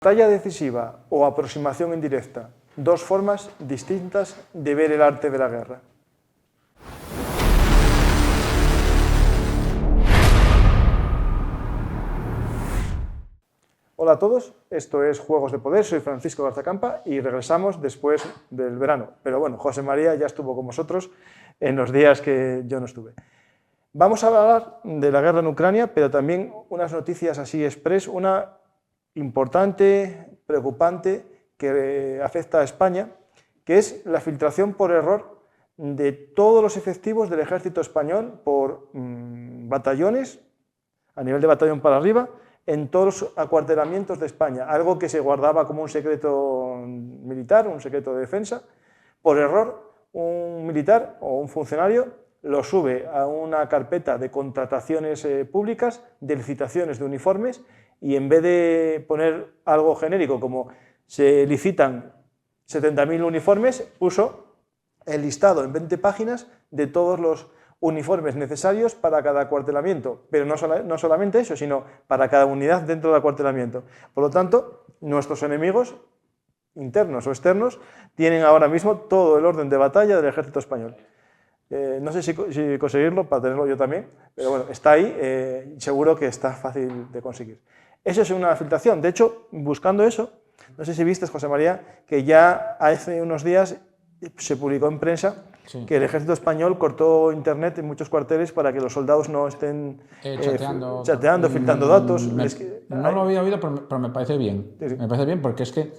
Talla decisiva o aproximación indirecta, dos formas distintas de ver el arte de la guerra. Hola a todos, esto es Juegos de Poder, soy Francisco Garzacampa y regresamos después del verano. Pero bueno, José María ya estuvo con vosotros en los días que yo no estuve. Vamos a hablar de la guerra en Ucrania, pero también unas noticias así express, una importante, preocupante, que afecta a España, que es la filtración por error de todos los efectivos del ejército español por batallones, a nivel de batallón para arriba, en todos los acuartelamientos de España, algo que se guardaba como un secreto militar, un secreto de defensa. Por error, un militar o un funcionario lo sube a una carpeta de contrataciones públicas, de licitaciones de uniformes, y en vez de poner algo genérico como se licitan 70.000 uniformes, puso el listado en 20 páginas de todos los uniformes necesarios para cada acuartelamiento, pero no solamente eso, sino para cada unidad dentro del acuartelamiento. Por lo tanto, nuestros enemigos, internos o externos, tienen ahora mismo todo el orden de batalla del ejército español. No sé si conseguirlo para tenerlo yo también, pero bueno, está ahí, seguro que está fácil de conseguir. Eso es una filtración. De hecho, buscando eso, no sé si viste, José María, que ya hace unos días se publicó en prensa que el ejército español cortó internet en muchos cuarteles para que los soldados no estén chateando, filtrando datos. No lo había oído, pero me parece bien. Sí. Me parece bien porque es que,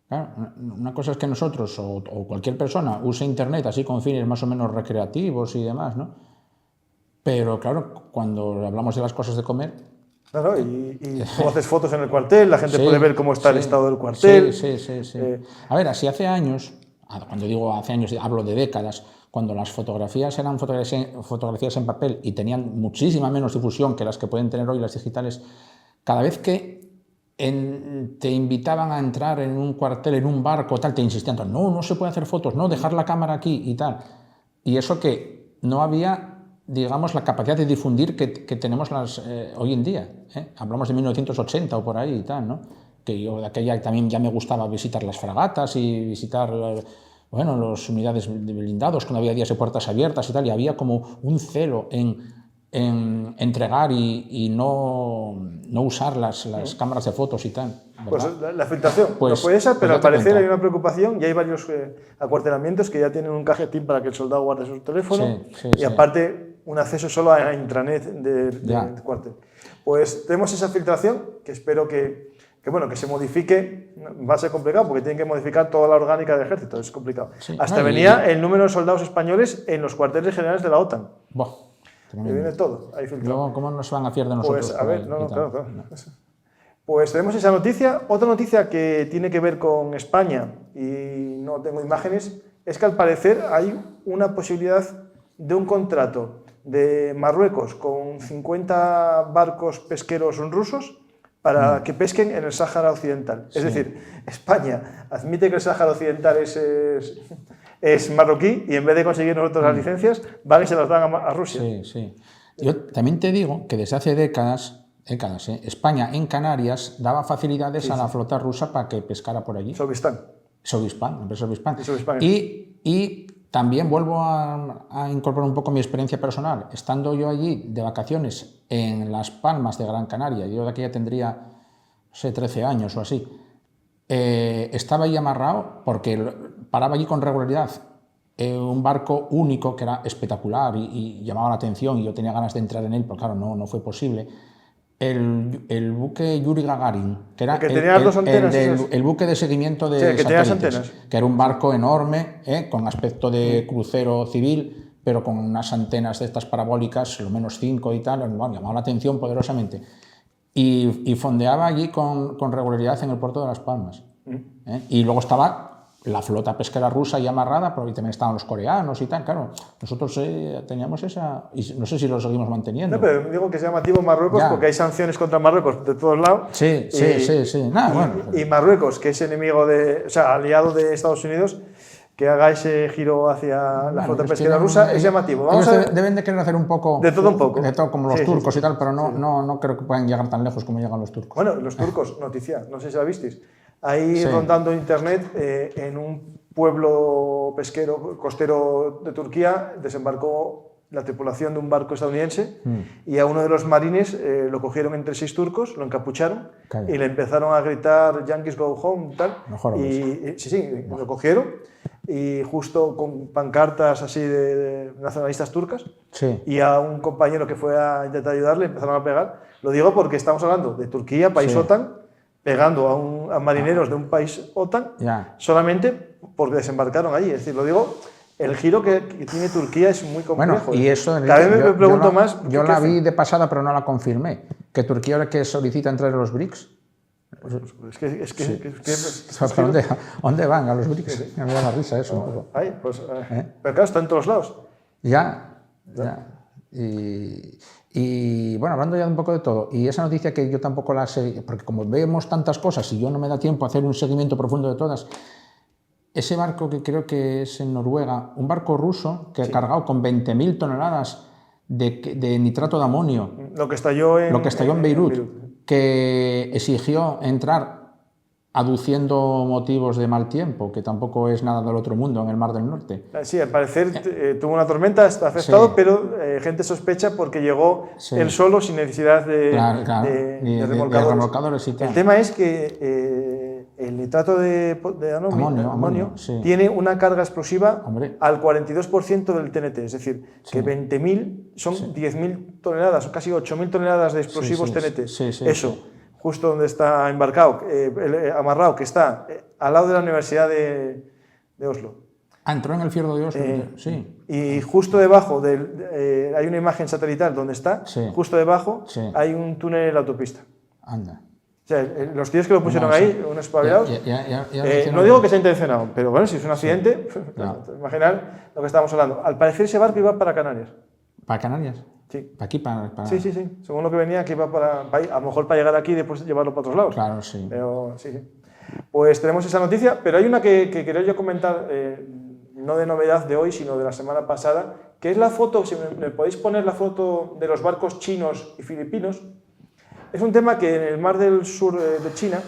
claro, una cosa es que nosotros o cualquier persona use internet así con fines más o menos recreativos y demás, ¿no? Pero claro, cuando hablamos de las cosas de comer... Claro, y tú haces fotos en el cuartel, la gente puede ver cómo está el estado del cuartel. Sí. A ver, así hace años, cuando digo hace años hablo de décadas, cuando las fotografías eran fotografías en papel y tenían muchísima menos difusión que las que pueden tener hoy las digitales, cada vez que te invitaban a entrar en un cuartel, en un barco, tal, te insistían, no se puede hacer fotos, no, dejar la cámara aquí y tal. Y eso que no había, digamos, la capacidad de difundir que tenemos hoy en día. Hablamos de 1980 o por ahí y tal, ¿no? Que yo de aquella también ya me gustaba visitar las fragatas y visitar, bueno, las unidades de blindados, cuando había días de puertas abiertas y tal, y había como un celo en entregar y no usar las cámaras de fotos y tal, ¿verdad? Pues la filtración no fue esa, pero al parecer hay una preocupación y hay varios acuartelamientos que ya tienen un cajetín para que el soldado guarde su teléfono y aparte un acceso solo a intranet del cuartel. Pues tenemos esa filtración que espero que se modifique. Va a ser complicado porque tienen que modificar toda la orgánica del ejército, es complicado. Venía el número de soldados españoles en los cuarteles generales de la OTAN. Que viene todo ahí filtrado. Luego, ¿cómo nos van a fiar de nosotros? Pues a ver, claro. Pues tenemos esa noticia. Otra noticia que tiene que ver con España, y no tengo imágenes, es que al parecer hay una posibilidad de un contrato de Marruecos con 50 barcos pesqueros rusos para que pesquen en el Sáhara Occidental. Es decir, España admite que el Sáhara Occidental es marroquí y en vez de conseguir nosotros las licencias, van y se las dan a Rusia. Sí. Yo también te digo que desde hace décadas, España en Canarias daba facilidades a la flota rusa para que pescara por allí. Sovispán. Y también vuelvo a incorporar un poco mi experiencia personal. Estando yo allí de vacaciones en Las Palmas de Gran Canaria, yo de aquí ya tendría, no sé, 13 años o así, estaba ahí amarrado porque paraba allí con regularidad un barco único que era espectacular y llamaba la atención y yo tenía ganas de entrar en él, pero claro, no fue posible. El buque Yuri Gagarin, que era el buque de seguimiento de satélites, que era un barco enorme, con aspecto de crucero civil, pero con unas antenas de estas parabólicas, lo menos 5 y tal, llamaba la atención poderosamente. Y fondeaba allí con regularidad en el puerto de Las Palmas. Y luego estaba la flota pesquera rusa ya amarrada, pero ahí también estaban los coreanos y tal, claro. Nosotros teníamos esa, y no sé si lo seguimos manteniendo. No, pero digo que es llamativo Marruecos porque hay sanciones contra Marruecos de todos lados. Sí. Y Marruecos, que es enemigo aliado de Estados Unidos, que haga ese giro hacia la flota pesquera rusa es llamativo. Ellos deben de querer hacer un poco... De todo un poco. De todo, como los turcos y tal, pero no creo que puedan llegar tan lejos como llegan los turcos. Bueno, los turcos, noticia, no sé si la visteis. Ahí rondando internet, en un pueblo pesquero, costero de Turquía, desembarcó la tripulación de un barco estadounidense y a uno de los marines lo cogieron entre 6 turcos, lo encapucharon y le empezaron a gritar Yankees go home, tal. Sí, lo cogieron y justo con pancartas así de nacionalistas turcas y a un compañero que fue a intentar ayudarle empezaron a pegar. Lo digo porque estamos hablando de Turquía, país OTAN, pegando a marineros de un país OTAN solamente porque desembarcaron allí. Es decir, lo digo... El giro que tiene Turquía es muy complejo. Bueno, y eso... Cada vez me pregunto más... Yo la vi de pasada, pero no la confirmé. Que Turquía ahora que solicita entrar en los BRICS... ¿Dónde van a los BRICS? Me da la risa eso un poco. Pero claro, está en todos lados. Ya. Y bueno, hablando ya un poco de todo, y esa noticia que yo tampoco la sé, porque como vemos tantas cosas y yo no me da tiempo a hacer un seguimiento profundo de todas... Ese barco que creo que es en Noruega, un barco ruso que ha cargado con 20.000 toneladas de nitrato de amonio. Lo que estalló en Beirut, que exigió entrar aduciendo motivos de mal tiempo, que tampoco es nada del otro mundo en el Mar del Norte. Sí, al parecer tuvo una tormenta, está afectado, pero gente sospecha porque llegó él solo sin necesidad de remolcadores. El tema es que el nitrato de amonio tiene una carga explosiva al 42% del TNT, es decir, que 20.000 son 10.000 toneladas, casi 8.000 toneladas de explosivos TNT. Eso, justo donde está embarcado, amarrado, que está al lado de la Universidad de Oslo. Entró en el fiordo de Oslo, Y justo debajo, hay una imagen satelital donde está, justo debajo hay un túnel en la autopista. Anda. O sea, los tíos que lo pusieron ahí, unos espabilados, no digo que sea intencionado, pero bueno, si es un accidente, imaginar lo que estábamos hablando. Al parecer ese barco iba para Canarias. ¿Para Canarias? Sí. ¿Para aquí? Sí. Según lo que venía, que iba a lo mejor para llegar aquí y después llevarlo para otros lados. Claro, sí. Pero sí. Pues tenemos esa noticia, pero hay una que quería yo comentar, no de novedad de hoy, sino de la semana pasada, que es la foto, si me podéis poner la foto de los barcos chinos y filipinos. Es un tema que en el mar del sur de China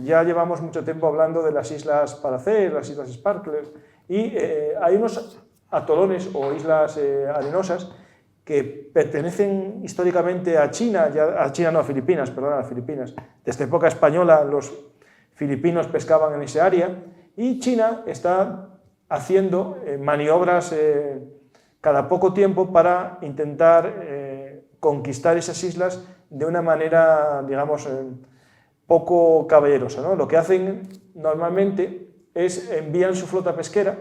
ya llevamos mucho tiempo hablando de las islas Paracel, las islas Sparkler, y hay unos atolones o islas arenosas que pertenecen históricamente a China, a Filipinas, perdón, a Filipinas. Desde época española los filipinos pescaban en ese área y China está haciendo maniobras cada poco tiempo para intentar conquistar esas islas de una manera, digamos, poco caballerosa, ¿no? Lo que hacen normalmente es envían su flota pesquera,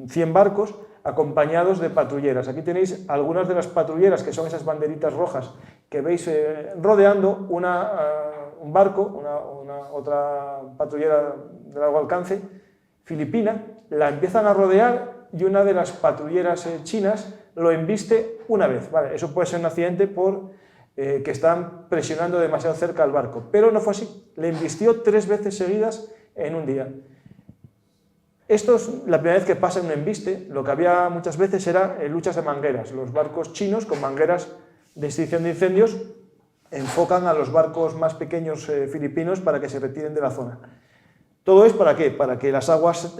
100 barcos, acompañados de patrulleras. Aquí tenéis algunas de las patrulleras, que son esas banderitas rojas que veis rodeando un barco, otra patrullera de largo alcance, filipina, la empiezan a rodear y una de las patrulleras chinas lo embiste una vez. Vale, eso puede ser un accidente por que están presionando demasiado cerca al barco, pero no fue así, le embistió 3 veces seguidas en un día. Esto es la primera vez que pasa en un embiste. Lo que había muchas veces era luchas de mangueras. Los barcos chinos con mangueras de extinción de incendios enfocan a los barcos más pequeños filipinos para que se retiren de la zona. ¿Todo es para qué? Para que las aguas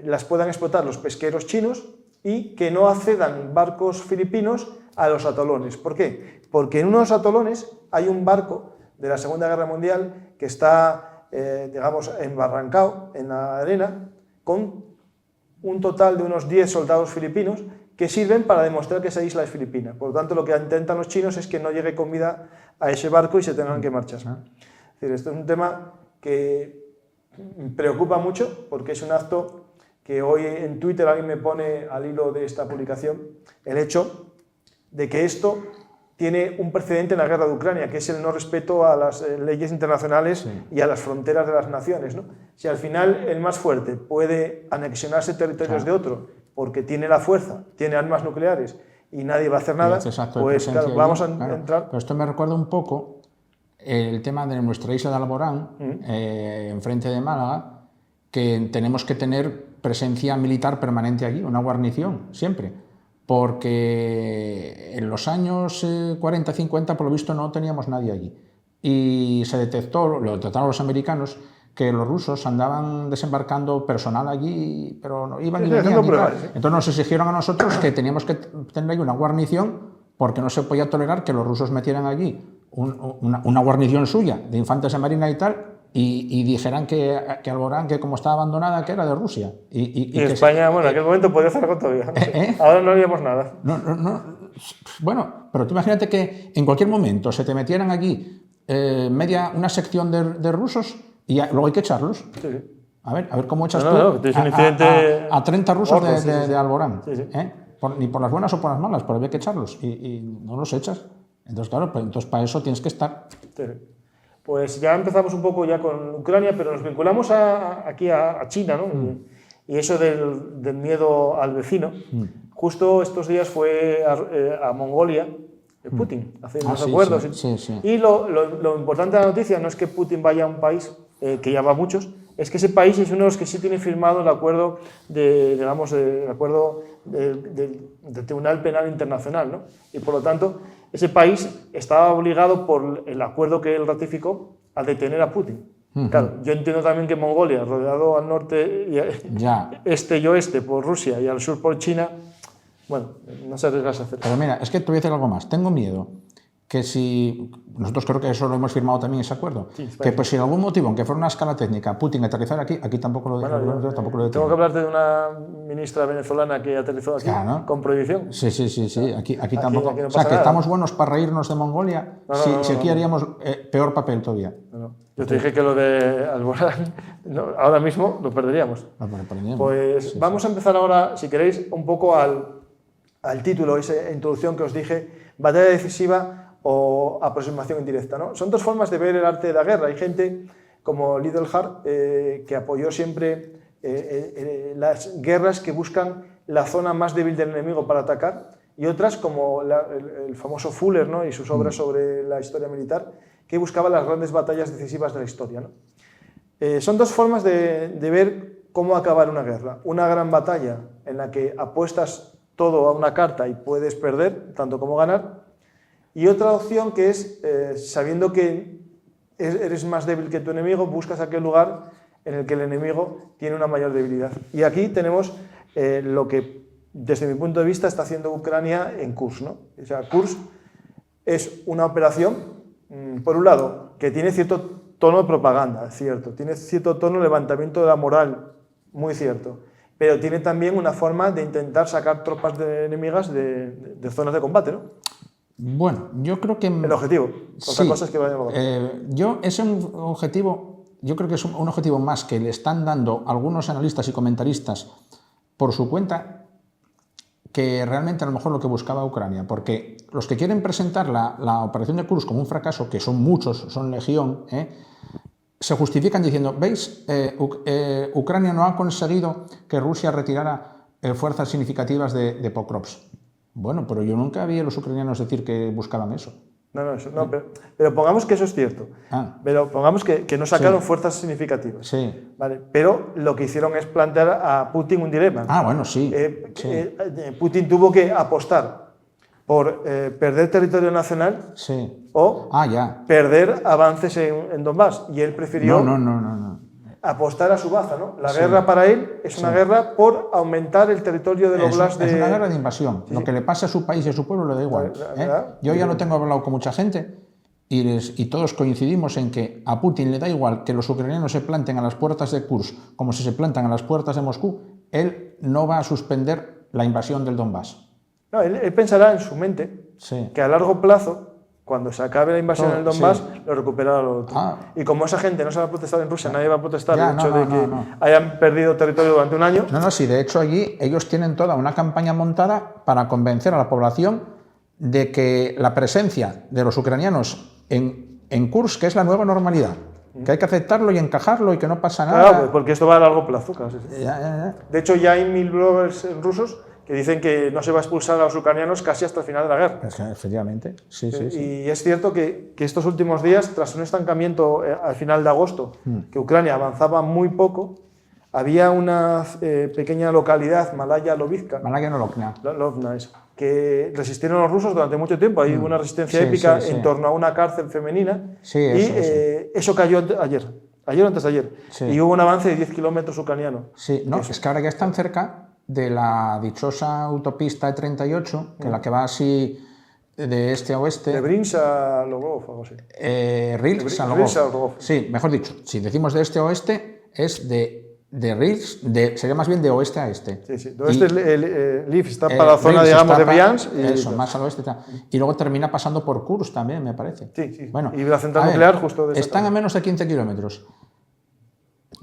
las puedan explotar los pesqueros chinos y que no accedan barcos filipinos a los atolones. ¿Por qué? Porque en unos atolones hay un barco de la Segunda Guerra Mundial que está, digamos, embarrancado en la arena con un total de unos 10 soldados filipinos que sirven para demostrar que esa isla es filipina. Por lo tanto, lo que intentan los chinos es que no llegue comida a ese barco y se tengan que marchar. Es decir, esto es un tema que me preocupa mucho porque es un acto que hoy en Twitter alguien me pone al hilo de esta publicación el hecho de que esto tiene un precedente en la guerra de Ucrania, que es el no respeto a las leyes internacionales y a las fronteras de las naciones, ¿no? Si al final el más fuerte puede anexionarse territorios de otro porque tiene la fuerza, tiene armas nucleares y nadie va a hacer nada, pues claro, vamos a entrar... Pero esto me recuerda un poco el tema de nuestra isla de Alborán, enfrente de Málaga, que tenemos que tener presencia militar permanente allí, una guarnición, siempre. Porque en los años 40-50, por lo visto, no teníamos nadie allí. Y se detectó, lo detectaron los americanos, que los rusos andaban desembarcando personal allí, pero no iban y venían y tal. Entonces nos exigieron a nosotros que teníamos que tener ahí una guarnición, porque no se podía tolerar que los rusos metieran allí una guarnición suya, de infantes de marina y tal, y dijeran que Alborán, que como estaba abandonada, que era de Rusia. Y España, bueno, en aquel momento podía hacer algo todavía. Ahora no haríamos nada. Bueno, pero tú imagínate que en cualquier momento se te metieran allí una sección de rusos y luego hay que echarlos. Sí. A ver cómo echas a 30 rusos de Alborán. Sí. Ni por las buenas o por las malas, pero había que echarlos y no los echas. Entonces, claro, entonces para eso tienes que estar. Sí. Pues ya empezamos un poco ya con Ucrania, pero nos vinculamos aquí a China, ¿no? Y eso del miedo al vecino. Justo estos días fue a Mongolia Putin, hace unos acuerdos. Sí. Y lo importante de la noticia no es que Putin vaya a un país, que ya va a muchos, es que ese país es uno de los que sí tiene firmado el acuerdo del Tribunal Penal Internacional, ¿no? Y por lo tanto, ese país estaba obligado por el acuerdo que él ratificó a detener a Putin. Claro, yo entiendo también que Mongolia, rodeado al norte, este y oeste por Rusia y al sur por China, bueno, no se arriesgase a hacer. Pero mira, es que te voy a decir algo más. Tengo miedo que si... Nosotros creo que eso lo hemos firmado también, ese acuerdo. Sí, que pues si en algún motivo, aunque fuera una escala técnica, Putin aterrizara aquí tampoco lo tengo que hablarte de una ministra venezolana que aterrizó aquí con prohibición. Sí. Aquí tampoco. Aquí no, o sea, que nada. Estamos buenos para reírnos de Mongolia, si aquí haríamos peor papel todavía. Yo te dije que lo de Alborán, ahora mismo lo perderíamos. Pues vamos a empezar ahora, si queréis, un poco al título, esa introducción que os dije, batalla decisiva o aproximación indirecta, ¿no? Son dos formas de ver el arte de la guerra. Hay gente como Lidl-Hart que apoyó siempre las guerras que buscan la zona más débil del enemigo para atacar, y otras como el famoso Fuller, ¿no? Y sus obras sobre la historia militar, que buscaba las grandes batallas decisivas de la historia, ¿no? Son dos formas de ver cómo acabar una guerra. Una gran batalla en la que apuestas todo a una carta y puedes perder tanto como ganar, y otra opción que es, sabiendo que eres más débil que tu enemigo, buscas aquel lugar en el que el enemigo tiene una mayor debilidad. Y aquí tenemos lo que, desde mi punto de vista, está haciendo Ucrania en Kursk, ¿no? O sea, Kursk es una operación, por un lado, que tiene cierto tono de propaganda, cierto, tiene cierto tono de levantamiento de la moral, muy cierto, pero tiene también una forma de intentar sacar tropas enemigas de zonas de combate, ¿no? Bueno, yo creo que... El objetivo. Otra cosa es que vaya es un objetivo, yo creo que es un objetivo más que le están dando algunos analistas y comentaristas por su cuenta, que realmente a lo mejor lo que buscaba Ucrania, porque los que quieren presentar la operación de Kursk como un fracaso, que son muchos, son legión, se justifican diciendo, ¿veis? Ucrania no ha conseguido que Rusia retirara fuerzas significativas de Pokrovsk. Bueno, pero yo nunca vi a los ucranianos decir que buscaban eso. No, pero pongamos que eso es cierto. Pero pongamos que no sacaron fuerzas significativas. Sí. ¿Vale? Pero lo que hicieron es plantear a Putin un dilema. Bueno, sí. Putin tuvo que apostar por perder territorio nacional o perder avances en Donbass. Y él prefirió apostar a su baza, ¿no? La guerra para él es una guerra por aumentar el territorio del oblast Es una guerra de invasión. Lo que le pase a su país y a su pueblo le da igual. Yo ya lo tengo hablado con mucha gente y todos coincidimos en que a Putin le da igual que los ucranianos se planten a las puertas de Kursk como si se plantan a las puertas de Moscú. Él no va a suspender la invasión del Donbass. No, él pensará en su mente que a largo plazo, cuando se acabe la invasión en el Donbass, lo recuperará lo otro. Y como esa gente no se va a protestar en Rusia, nadie va a protestar el hecho de que hayan perdido territorio durante un año. Sí, de hecho allí ellos tienen toda una campaña montada para convencer a la población de que la presencia de los ucranianos en Kursk es la nueva normalidad, que hay que aceptarlo y encajarlo y que no pasa nada. Claro, porque esto va a largo plazo. Claro, sí. De hecho, ya hay 1000 bloggers rusos que dicen que no se va a expulsar a los ucranianos casi hasta el final de la guerra. Efectivamente, sí. Y es cierto que estos últimos días, tras un estancamiento al final de agosto, que Ucrania avanzaba muy poco, había una pequeña localidad, Malaya Lovizka, Malaya Nolovna. Lovna, eso, que resistieron los rusos durante mucho tiempo. Hay una resistencia Sí, épica sí, sí. en torno a una cárcel femenina. Sí, y eso. eso cayó ayer o antes de ayer. Sí. Y hubo un avance de 10 kilómetros ucraniano. Sí, no, es que ahora ya están cerca de la dichosa autopista E38, que la que va así de este a oeste. De Brins a Lvov, algo así. Rils a Rils a Lvov. Lvov. Sí, mejor dicho, si decimos de este a oeste, es de Rils, sería más bien de oeste a este. Sí, sí. Lviv está para la zona, Rils digamos, está de Briansk. Eso, más al oeste. Y luego termina pasando por Kursk también, me parece. Sí, sí. Bueno, y la central a ver, nuclear justo de esa están a menos de 15 kilómetros.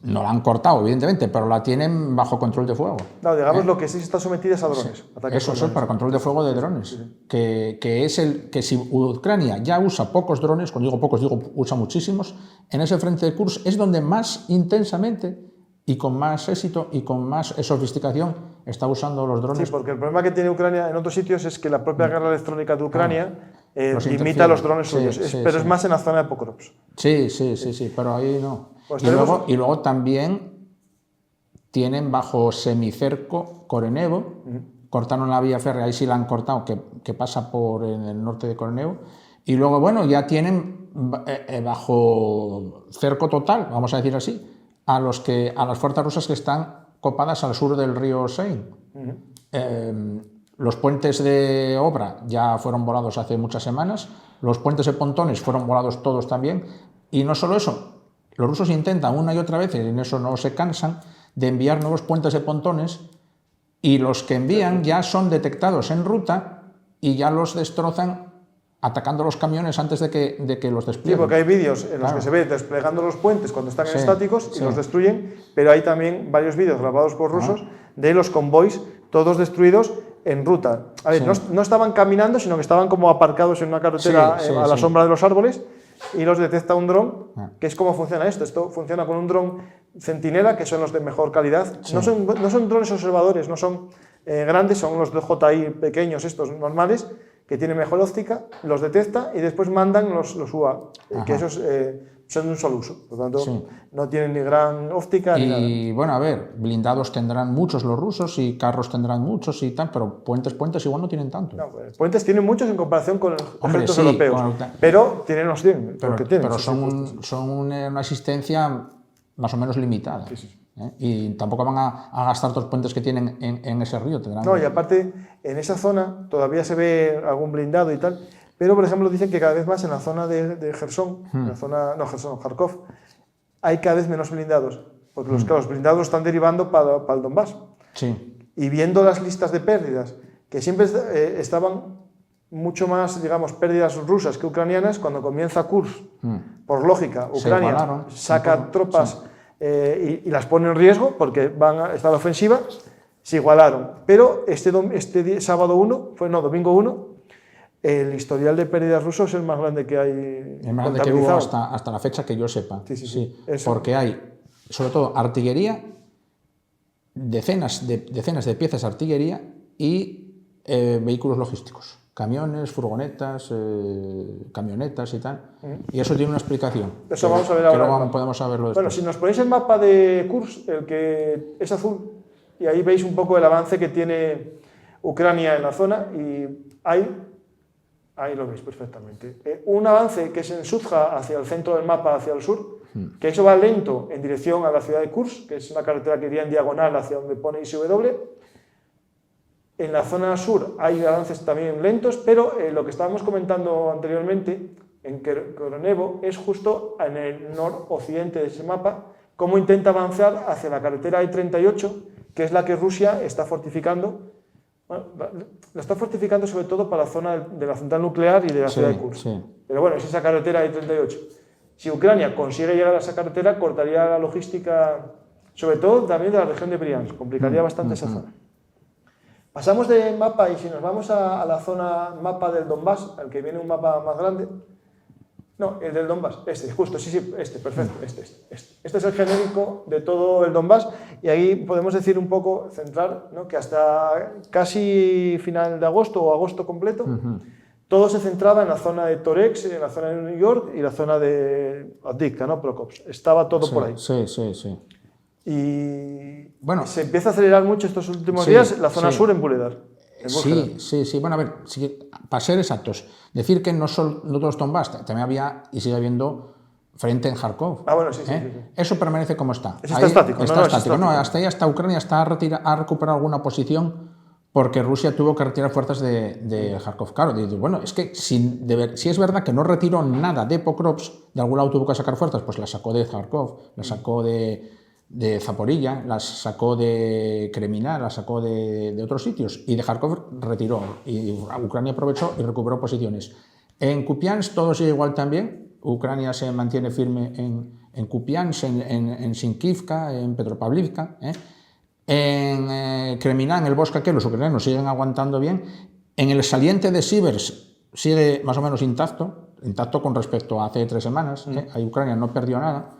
No la han cortado, evidentemente, pero la tienen bajo control de fuego. No, digamos lo que sí está sometida es a drones. Eso es para control de fuego de drones. Que es que si Ucrania ya usa pocos drones, cuando digo pocos, digo usa muchísimos, en ese frente de Kursk es donde más intensamente y con más éxito y con más sofisticación está usando los drones. Sí, porque el problema que tiene Ucrania en otros sitios es que la propia guerra electrónica de Ucrania los limita los drones sí, suyos, sí, pero sí. es más en la zona de Pokrovsk. Sí, pero ahí no. Pues y luego también tienen bajo semicerco Korenevo, cortaron la vía férrea, ahí sí la han cortado, que pasa por en el norte de Korenevo, y luego, bueno, ya tienen bajo cerco total, vamos a decir así, a las fuerzas rusas que están copadas al sur del río Seine. Los puentes de obra ya fueron volados hace muchas semanas, los puentes de pontones fueron volados todos también, y no solo eso, los rusos intentan una y otra vez, y en eso no se cansan, de enviar nuevos puentes de pontones, y los que envían ya son detectados en ruta y ya los destrozan atacando los camiones antes de que los desplieguen. Sí, porque hay vídeos en los que se ve desplegando los puentes cuando están estáticos y los destruyen, pero hay también varios vídeos grabados por rusos de los convoys todos destruidos en ruta. A ver, no estaban caminando, sino que estaban como aparcados en una carretera a la sombra de los árboles, y los detecta un dron, que es cómo funciona esto. Esto funciona con un dron Centinela, que son los de mejor calidad. No son drones observadores, no son grandes, son los DJI pequeños, estos normales, que tienen mejor óptica, los detecta y después mandan los UA, que esos son de un solo uso, por lo tanto no tienen ni gran óptica ni nada. Y bueno, a ver, blindados tendrán muchos los rusos y carros tendrán muchos y tal, pero puentes igual no tienen tanto. No, pues, puentes tienen muchos en comparación con los ejércitos europeos, pero tienen los 100. Pero son una asistencia más o menos limitada. Y tampoco van a gastar los puentes que tienen en ese río. No, y aparte, en esa zona todavía se ve algún blindado y tal, pero por ejemplo dicen que cada vez más en la zona de Gerson, Kharkov, hay cada vez menos blindados, porque los blindados están derivando para el Donbass. Sí. Y viendo las listas de pérdidas, que siempre estaban mucho más, digamos, pérdidas rusas que ucranianas, cuando comienza Kursk, por lógica, Ucrania saca tropas y las pone en riesgo porque van a estar a la ofensiva, se igualaron. Pero este sábado 1, domingo 1, el historial de pérdidas rusos es el más grande que hay. El más grande que hubo hasta la fecha que yo sepa. Sí. Porque hay, sobre todo, artillería, decenas de piezas de artillería y vehículos logísticos. Camiones, furgonetas, camionetas y tal. Y eso tiene una explicación. Eso vamos a ver ahora. Luego podemos saberlo después. Bueno, si nos ponéis el mapa de Kursk, el que es azul, y ahí veis un poco el avance que tiene Ucrania en la zona, y ahí lo veis perfectamente. Un avance que es en Sudja, hacia el centro del mapa, hacia el sur, que eso va lento en dirección a la ciudad de Kursk, que es una carretera que iría en diagonal hacia donde pone ISW. En la zona sur hay avances también lentos, pero lo que estábamos comentando anteriormente, en Korenevo, es justo en el noroccidente de ese mapa, cómo intenta avanzar hacia la carretera I-38, que es la que Rusia está fortificando. Bueno, la está fortificando sobre todo para la zona de la central nuclear y de la ciudad de Kursk. Pero bueno, es esa carretera I-38. Si Ucrania consigue llegar a esa carretera, cortaría la logística, sobre todo también de la región de Briansk, complicaría bastante esa zona. Pasamos de mapa y si nos vamos a la zona mapa del Donbass, al que viene un mapa más grande. No, el del Donbass, perfecto, Este es el genérico de todo el Donbass y ahí podemos decir un poco, centrar, ¿no?, que hasta casi final de agosto o agosto completo, todo se centraba en la zona de Torex, en la zona de New York y la zona de Avdiivka, ¿no?, Prokopsk. Estaba todo por ahí. Sí. Y Bueno, se empieza a acelerar mucho estos últimos días la zona sur en Buledar. Sí. Bueno, a ver, para ser exactos, decir que no todo es Donbass, también había y sigue habiendo frente en Kharkov. Bueno, sí. Eso permanece como está. Eso está estático. Está estático. No, hasta ahí, hasta Ucrania ha recuperado alguna posición porque Rusia tuvo que retirar fuerzas de Kharkov. Claro, bueno, es que si es verdad que no retiró nada de Pokrovsk, de algún lado tuvo que sacar fuerzas, pues la sacó de Kharkov, la sacó de Zaporilla, las sacó de Kremina, las sacó de otros sitios, y de Kharkov retiró, y Ucrania aprovechó y recuperó posiciones. En Kupiansk todo sigue igual también. Ucrania se mantiene firme en Kupiansk, en Sinkivka, en Petropavlivka, en Kremina, en el bosque aquel, los ucranianos siguen aguantando bien. En el saliente de Siversk sigue más o menos intacto con respecto a hace 3 semanas. Ahí Ucrania no perdió nada.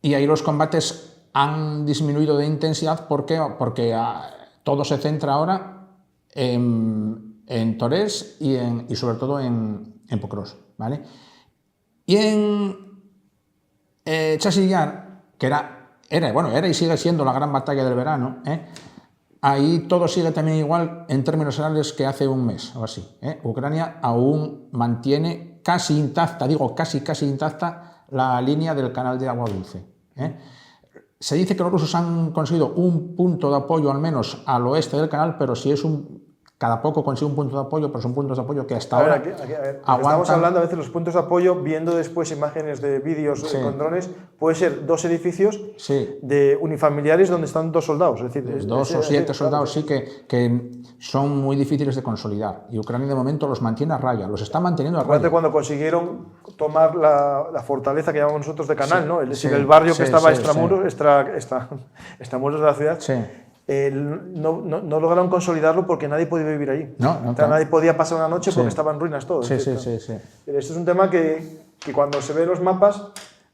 Y ahí los combates han disminuido de intensidad porque todo se centra ahora en Torez y sobre todo en Pokrovsk, ¿vale? Y en Chasiv Yar, que era y sigue siendo la gran batalla del verano, ahí todo sigue también igual en términos generales que hace un mes o así. Ucrania aún mantiene casi intacta, casi intacta, la línea del canal de agua dulce. Se dice que los rusos han conseguido un punto de apoyo al menos al oeste del canal, pero si es cada poco consigue un punto de apoyo, pero son puntos de apoyo que hasta ahora aguantan. Estamos hablando a veces de los puntos de apoyo, viendo después imágenes de vídeos con drones, puede ser 2 edificios de unifamiliares donde están 2 soldados. Es decir, 2 o 7 soldados, claro, que son muy difíciles de consolidar. Y Ucrania de momento los mantiene a raya, los está manteniendo a raya. Cuando consiguieron tomar la fortaleza que llamamos nosotros de Canal, ¿no? Es decir, el barrio que estaba extramuros de la ciudad. No lograron consolidarlo porque nadie podía vivir allí. Nadie podía pasar una noche porque estaban en ruinas todo. Esto es un tema que cuando se ven los mapas,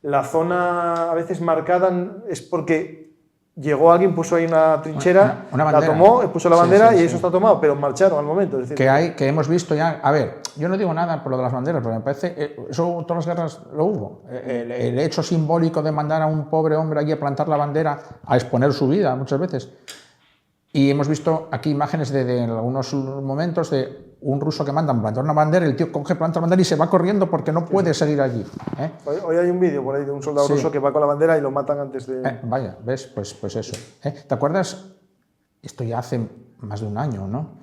la zona a veces marcada es porque llegó alguien, puso ahí una trinchera, la tomó, puso la bandera y eso está tomado, pero marcharon al momento. Es decir, que hemos visto ya. A ver, yo no digo nada por lo de las banderas, porque me parece eso todas las guerras lo hubo. El hecho simbólico de mandar a un pobre hombre allí a plantar la bandera, a exponer su vida muchas veces. Y hemos visto aquí imágenes de algunos momentos de un ruso que manda a plantar una bandera, el tío coge, planta la bandera y se va corriendo porque no puede seguir allí. Hoy hay un vídeo por ahí de un soldado ruso que va con la bandera y lo matan antes de... Vaya, ¿ves? Pues eso. ¿Te acuerdas? Esto ya hace más de un año, ¿no?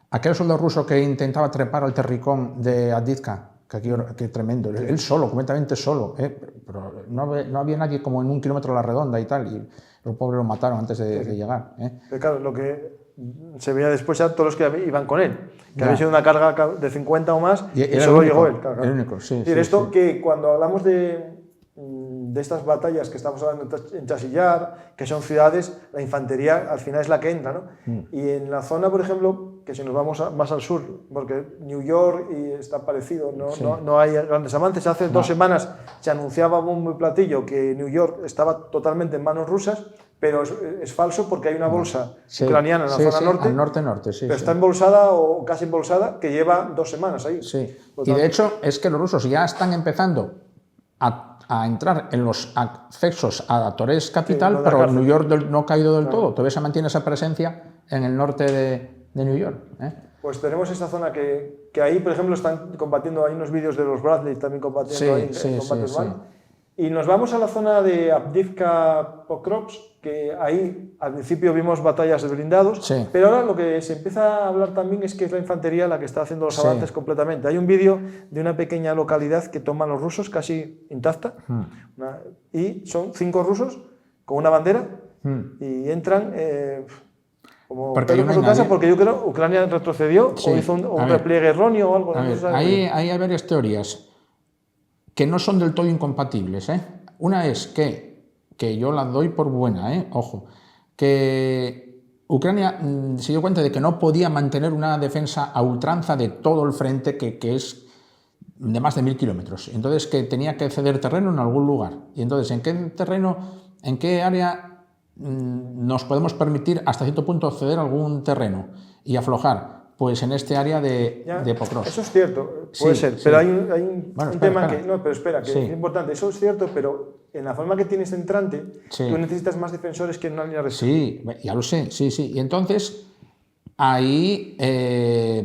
Aquel soldado ruso que intentaba trepar al terricón de Avdiivka, que tremendo, él solo, completamente solo, pero no había nadie como en 1 kilómetro a la redonda y tal, y el pobre lo mataron antes de llegar. Pero claro, lo que se veía después ya todos los que iban con él, que había sido una carga de 50 o más y solo llegó él. Claro. El único, sí. Que cuando hablamos de estas batallas que estamos hablando en Chasiv Yar, que son ciudades, la infantería al final es la que entra, ¿no? Y en la zona, por ejemplo, que si nos vamos más al sur, porque New York y está parecido, no hay grandes avances. Hace 2 semanas se anunciaba bombo y platillo que New York estaba totalmente en manos rusas, pero es falso porque hay una bolsa ucraniana en la zona norte, al norte, pero está embolsada o casi embolsada, que lleva 2 semanas ahí. Y de hecho es que los rusos ya están empezando a entrar en los accesos a Torez capital, pero New York no ha caído del todo, todavía se mantiene esa presencia en el norte de New York. Pues tenemos esta zona que ahí, por ejemplo, están combatiendo, hay unos vídeos de los Bradley también combatiendo ahí en combates urbanos. Y nos vamos a la zona de Avdiivka Pokrovsk, que ahí al principio vimos batallas de blindados, pero ahora lo que se empieza a hablar también es que es la infantería la que está haciendo los avances completamente. Hay un vídeo de una pequeña localidad que toman los rusos, casi intacta, y son 5 rusos con una bandera y entran... porque yo creo que Ucrania retrocedió o hizo un repliegue erróneo o algo. Ahí hay varias teorías que no son del todo incompatibles. Una es que yo la doy por buena, ojo, que Ucrania se dio cuenta de que no podía mantener una defensa a ultranza de todo el frente, que es de más de 1000 kilómetros. Entonces que tenía que ceder terreno en algún lugar. Y entonces, ¿en qué terreno, en qué área nos podemos permitir hasta cierto punto ceder algún terreno y aflojar? pues en este área de Pokros. Eso es cierto, puede ser, pero hay un tema que... No, pero espera, que es importante. Eso es cierto, pero en la forma que tienes entrante, tú necesitas más defensores que en una línea recta. Sí, ya lo sé, sí. Y entonces, ahí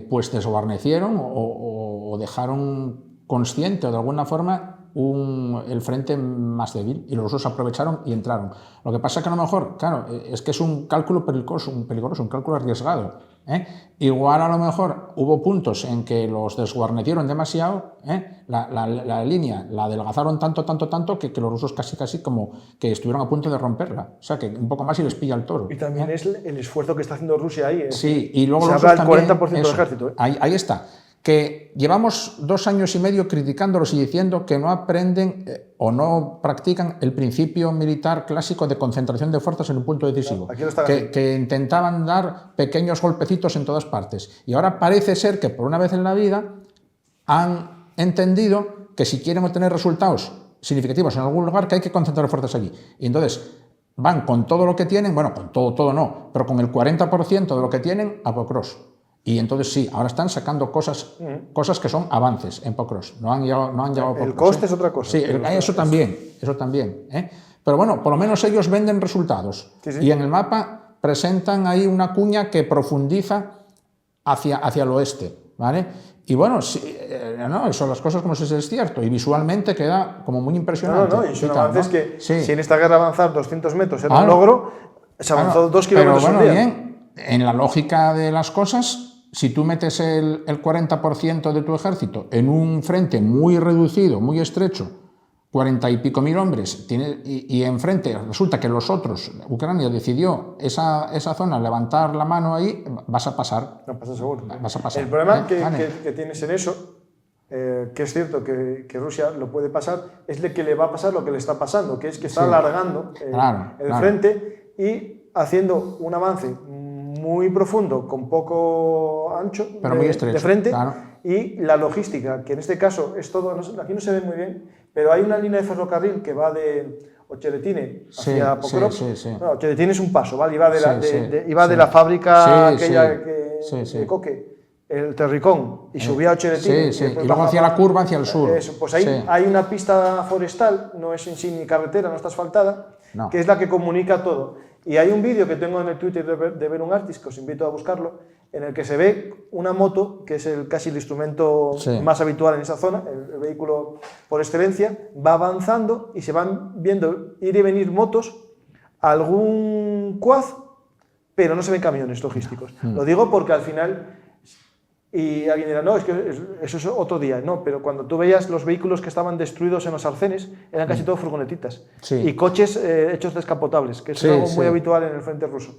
pues desguarnecieron o dejaron consciente o de alguna forma el frente más débil, y los rusos aprovecharon y entraron. Lo que pasa que a lo mejor, claro, es que es un cálculo peligroso, un cálculo arriesgado. Igual a lo mejor hubo puntos en que los desguarnecieron demasiado, la línea la adelgazaron tanto que los rusos casi como que estuvieron a punto de romperla. O sea, que un poco más y les pilla el toro. Y también es el esfuerzo que está haciendo Rusia ahí. Sí, y luego se los habla del también, 40% del ejército. Ahí está. Que llevamos 2 años y medio criticándolos y diciendo que no aprenden o no practican el principio militar clásico de concentración de fuerzas en un punto decisivo, que intentaban dar pequeños golpecitos en todas partes. Y ahora parece ser que por una vez en la vida han entendido que si quieren obtener resultados significativos en algún lugar, que hay que concentrar fuerzas allí. Y entonces van con todo lo que tienen, bueno, con todo no, pero con el 40% de lo que tienen a Pokros. Y entonces sí, ahora están sacando cosas que son avances en Pokros. No han llegado a Pokros. El coste es otra cosa. Sí, eso también. Pero bueno, por lo menos ellos venden resultados. Sí. Y en el mapa presentan ahí una cuña que profundiza hacia el oeste, ¿vale? Y bueno, eso, las cosas como si es cierto. Y visualmente queda como muy impresionante. Y son avances que si en esta guerra avanzar 200 metros era un logro, se avanzó 2 kilómetros pero bueno, un día. Bien, en la lógica de las cosas, si tú metes el 40% de tu ejército en un frente muy reducido, muy estrecho, 40 y pico mil hombres, y enfrente resulta que los otros, Ucrania decidió esa zona, levantar la mano ahí, vas a pasar. No pasa seguro. Vas a pasar. El problema que tienes en eso, que es cierto que Rusia lo puede pasar, es que le va a pasar lo que le está pasando, que es que está alargando el frente y haciendo un avance muy profundo, con poco ancho, pero muy estrecho, de frente, claro. Y la logística, que en este caso es todo, aquí no se ve muy bien, pero hay una línea de ferrocarril que va de Ocheretine hacia Pokrovsk. No, Ocheretine es un paso, ¿vale? Iba de la fábrica aquella de coque, el Terricón, y subía a Ocheretine. Y luego hacia la curva, hacia el sur. Eso, pues ahí hay una pista forestal, no es en sí ni carretera, no está asfaltada, que es la que comunica todo. Y hay un vídeo que tengo en el Twitter de Ver un Artist, que os invito a buscarlo, en el que se ve una moto, que es casi el instrumento más habitual en esa zona, el vehículo por excelencia, va avanzando y se van viendo ir y venir motos, algún quad, pero no se ven camiones logísticos. Lo digo porque al final, y alguien dirá, no, es que eso es otro día. No, pero cuando tú veías los vehículos que estaban destruidos en los arcenes, eran casi todo furgonetitas y coches hechos descapotables, que es algo muy habitual en el frente ruso.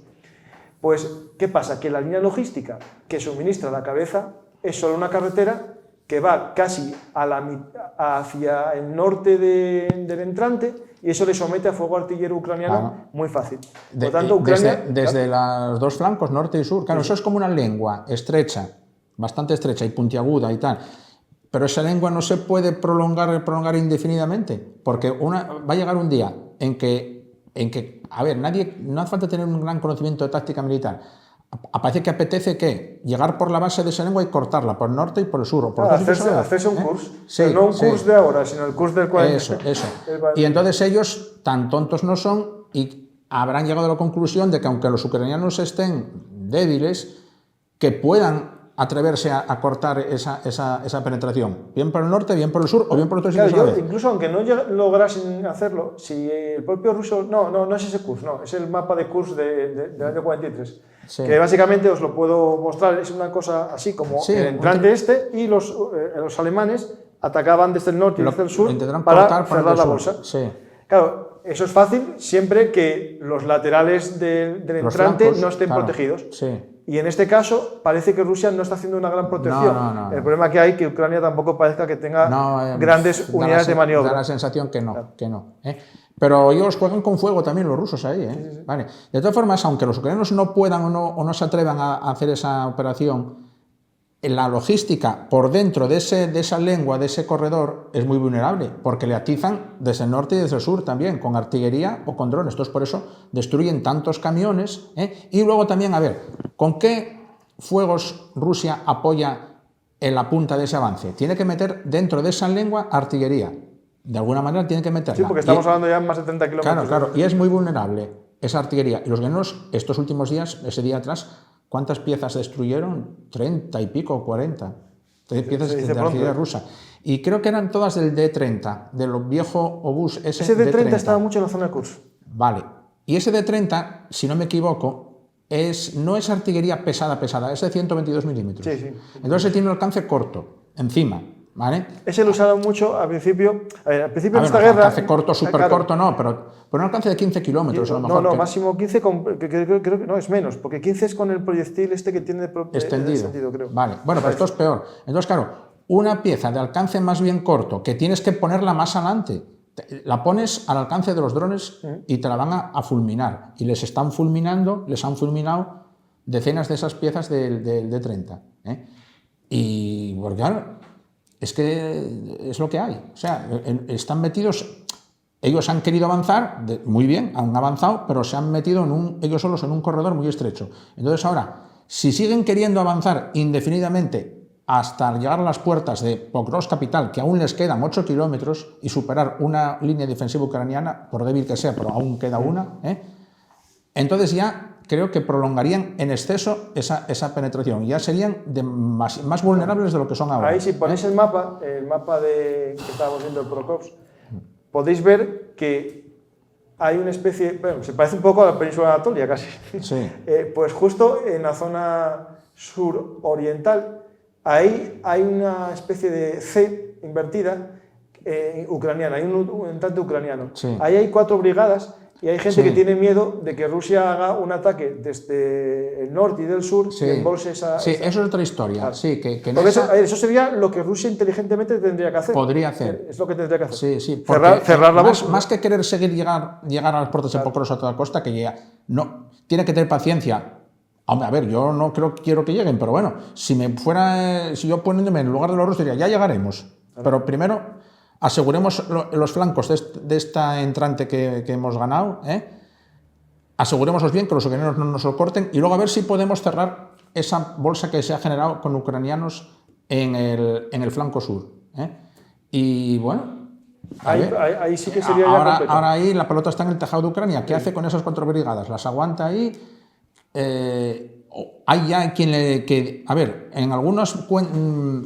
Pues, ¿qué pasa? Que la línea logística que suministra la cabeza es solo una carretera que va casi hacia el norte del entrante, y eso le somete a fuego artillero ucraniano muy fácil. Por tanto, Ucrania, desde los dos flancos, norte y sur, claro, eso es como una lengua estrecha, bastante estrecha y puntiaguda y tal. Pero esa lengua no se puede prolongar indefinidamente, porque va a llegar un día en que a ver, no hace falta tener un gran conocimiento de táctica militar. Parece que apetece ¿qué? Llegar por la base de esa lengua y cortarla por el norte y por el sur. O por hacerse un curso, pero no un curso de ahora, sino el curso del 40. Eso. Y entonces ellos tan tontos no son y habrán llegado a la conclusión de que aunque los ucranianos estén débiles, que puedan atreverse a cortar esa penetración, bien por el norte, bien por el sur o bien por otros sitios. Claro, incluso aunque no lograsen hacerlo, si el propio ruso, no es ese Kursk, no, es el mapa de Kursk del año 43, que básicamente os lo puedo mostrar, es una cosa así como el entrante y los alemanes atacaban desde el norte y desde el sur para cerrar la bolsa. Claro, eso es fácil siempre que los laterales del entrante flancos, no estén protegidos. Y en este caso parece que Rusia no está haciendo una gran protección. No. El problema que hay es que Ucrania tampoco parezca que tenga grandes unidades de maniobra. Da la sensación que no. Pero ellos juegan con fuego también los rusos ahí. Sí. Vale. De todas formas, aunque los ucranianos no puedan o no se atrevan a hacer esa operación, la logística por dentro de esa lengua, de ese corredor, es muy vulnerable, porque le atizan desde el norte y desde el sur también, con artillería o con drones. Entonces, por eso destruyen tantos camiones. Y luego también, a ver, ¿con qué fuegos Rusia apoya en la punta de ese avance? Tiene que meter dentro de esa lengua artillería. De alguna manera tiene que meterla. Sí, porque estamos hablando ya de más de 30 kilómetros. Claro, y es muy vulnerable esa artillería. Y los guerreros, estos últimos días, ese día atrás, ¿cuántas piezas destruyeron? 30 y pico, 40. Piezas de artillería rusa. Y creo que eran todas del D-30, del viejo obús. Ese D-30 estaba mucho en la zona de Kursk. Vale. Y ese D-30, si no me equivoco, no es artillería pesada, es de 122 milímetros. Sí. Entonces tiene un alcance corto, encima. ¿Vale? Ese lo usaron mucho al principio. Al principio de esta guerra. Alcance corto, súper corto, no, pero un alcance de 15 kilómetros a lo mejor. No, máximo 15, creo que no, es menos, porque 15 es con el proyectil que tiene extendido, creo. Vale, bueno, pues esto es peor. Entonces, claro, una pieza de alcance más bien corto, que tienes que ponerla más adelante, la pones al alcance de los drones y te la van a fulminar. Y les han fulminado decenas de esas piezas del D-30. Y, pues claro, es que es lo que hay. O sea, están metidos, ellos han querido avanzar, muy bien, han avanzado, pero se han metido ellos solos en un corredor muy estrecho. Entonces ahora, si siguen queriendo avanzar indefinidamente hasta llegar a las puertas de Pokrovsk capital, que aún les quedan 8 kilómetros, y superar una línea defensiva ucraniana, por débil que sea, pero aún queda una, entonces ya creo que prolongarían en exceso esa penetración. Ya serían más vulnerables de lo que son ahora. Ahí si ponéis el mapa que estábamos viendo de Pokrovsk, podéis ver que hay una especie, bueno, se parece un poco a la península de Anatolia casi. Sí. Pues justo en la zona suroriental, ahí hay una especie de C invertida ucraniana, hay un entrante ucraniano. Sí. Ahí hay 4 brigadas. Y hay gente que tiene miedo de que Rusia haga un ataque desde el norte y del sur y embolse esa... Sí, eso es otra historia. Claro. Sí, eso sería lo que Rusia inteligentemente tendría que hacer. Podría hacer. Es lo que tendría que hacer. Sí. Cerrar la boca. Más que querer seguir llegar a las puertas de Pokrovsk a toda costa, que llega. No, tiene que tener paciencia. Hombre, a ver, yo no quiero que lleguen, pero bueno, si yo poniéndome en el lugar de los rusos diría, ya llegaremos. Claro. Pero primero aseguremos los flancos de esta entrante que hemos ganado, asegurémoslos bien, que los ucranianos no nos lo corten, y luego a ver si podemos cerrar esa bolsa que se ha generado con ucranianos en el flanco sur. Y bueno, ahí sí que sería ahora ahí la pelota está en el tejado de Ucrania. ¿Qué hace con esas 4 brigadas? ¿Las aguanta ahí? Hay ya quien a ver, en algunos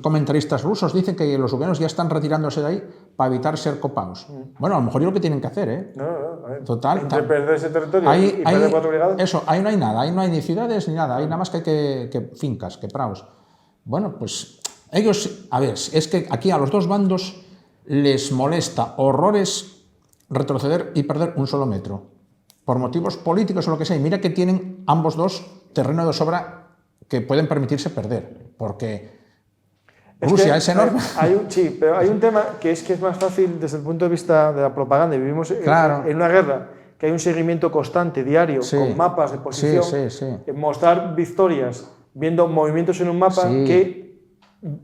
comentaristas rusos dicen que los ucranianos ya están retirándose de ahí para evitar ser copados. Bueno, a lo mejor es lo que tienen que hacer, Total. Entre perder ese territorio y perder 4 brigadas. Eso, ahí no hay nada, ahí no hay ni ciudades ni nada, hay nada más que fincas, que prados. Bueno, pues ellos, a ver, es que aquí a los dos bandos les molesta horrores retroceder y perder un solo metro. Por motivos políticos o lo que sea, y mira que tienen ambos dos terreno de sobra que pueden permitirse perder, porque Rusia es enorme. Sí, pero hay un tema que es más fácil desde el punto de vista de la propaganda, y vivimos en una guerra que hay un seguimiento constante, diario, con mapas de posición, mostrar victorias, viendo movimientos en un mapa que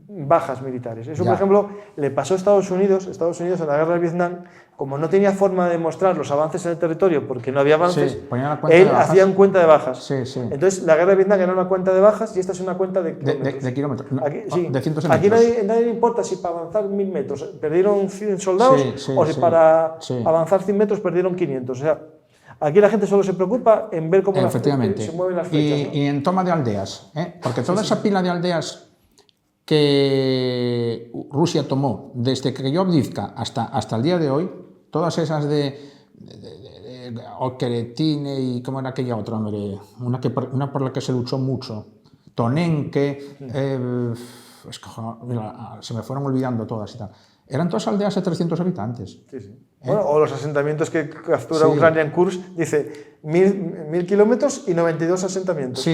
bajas militares. Eso, por ejemplo, le pasó a Estados Unidos en la guerra de Vietnam. Como no tenía forma de mostrar los avances en el territorio porque no había avances, él hacía una cuenta de bajas. Entonces, la guerra de Vietnam era una cuenta de bajas y esta es una cuenta de kilómetros. De kilómetros. No, de cientos de metros. Aquí nadie le importa si para avanzar 1000 metros perdieron 100 soldados o si para avanzar 100 metros perdieron 500. O sea, aquí la gente solo se preocupa en ver cómo se mueven las flechas. Y en toma de aldeas, porque toda esa pila de aldeas que Rusia tomó desde Kreyovivka hasta el día de hoy, todas esas de Okeretine y ¿cómo era aquella otra? Una por la que se luchó mucho, Tonenque, se me fueron olvidando todas y tal. Eran todas aldeas de 300 habitantes. Bueno, o los asentamientos que captura Ucrania en Kursk, dice 1000 kilómetros y 92 asentamientos.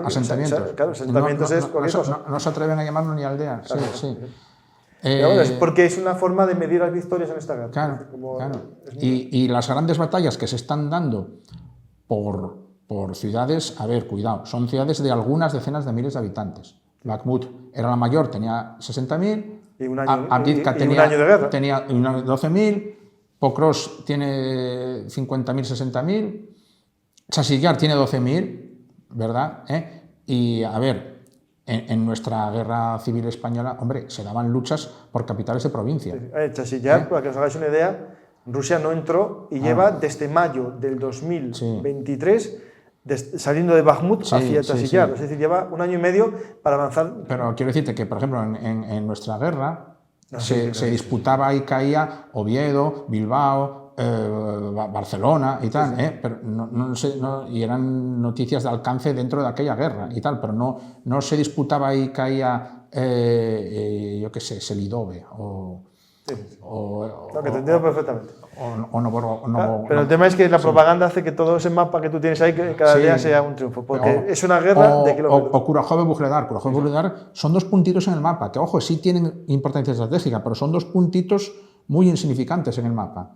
Asentamientos es cualquier cosa. No se atreven a llamarlo ni aldea. Es porque es una forma de medir las victorias en esta guerra. Claro. Y las grandes batallas que se están dando por ciudades, a ver, cuidado, son ciudades de algunas decenas de miles de habitantes. Bakhmut era la mayor, tenía 60.000. Y un año, Avdiivka un año de guerra. Tenía 12.000, Pokrovsk tiene 50.000, 60.000, Chasigyar tiene 12.000, ¿verdad? Y a ver, en nuestra guerra civil española, hombre, se daban luchas por capitales de provincia. Chasillar, para que os hagáis una idea, Rusia no entró y lleva desde mayo del 2023 saliendo de Bakhmut hacia Chasillar. Es decir, lleva un año y medio para avanzar. Pero quiero decirte que, por ejemplo, en nuestra guerra se disputaba y caía Oviedo, Bilbao, Barcelona y tal, pero y eran noticias de alcance dentro de aquella guerra y tal, pero no se disputaba y caía, yo qué sé, Selidove o... que te entiendo perfectamente. Pero el tema es que la propaganda hace que todo ese mapa que tú tienes ahí, que cada día sea un triunfo, porque es una guerra de kilómetros. O Curajove-Vuhledar. Curajove-Vuhledar son 2 puntitos en el mapa, que ojo, sí tienen importancia estratégica, pero son 2 puntitos muy insignificantes en el mapa.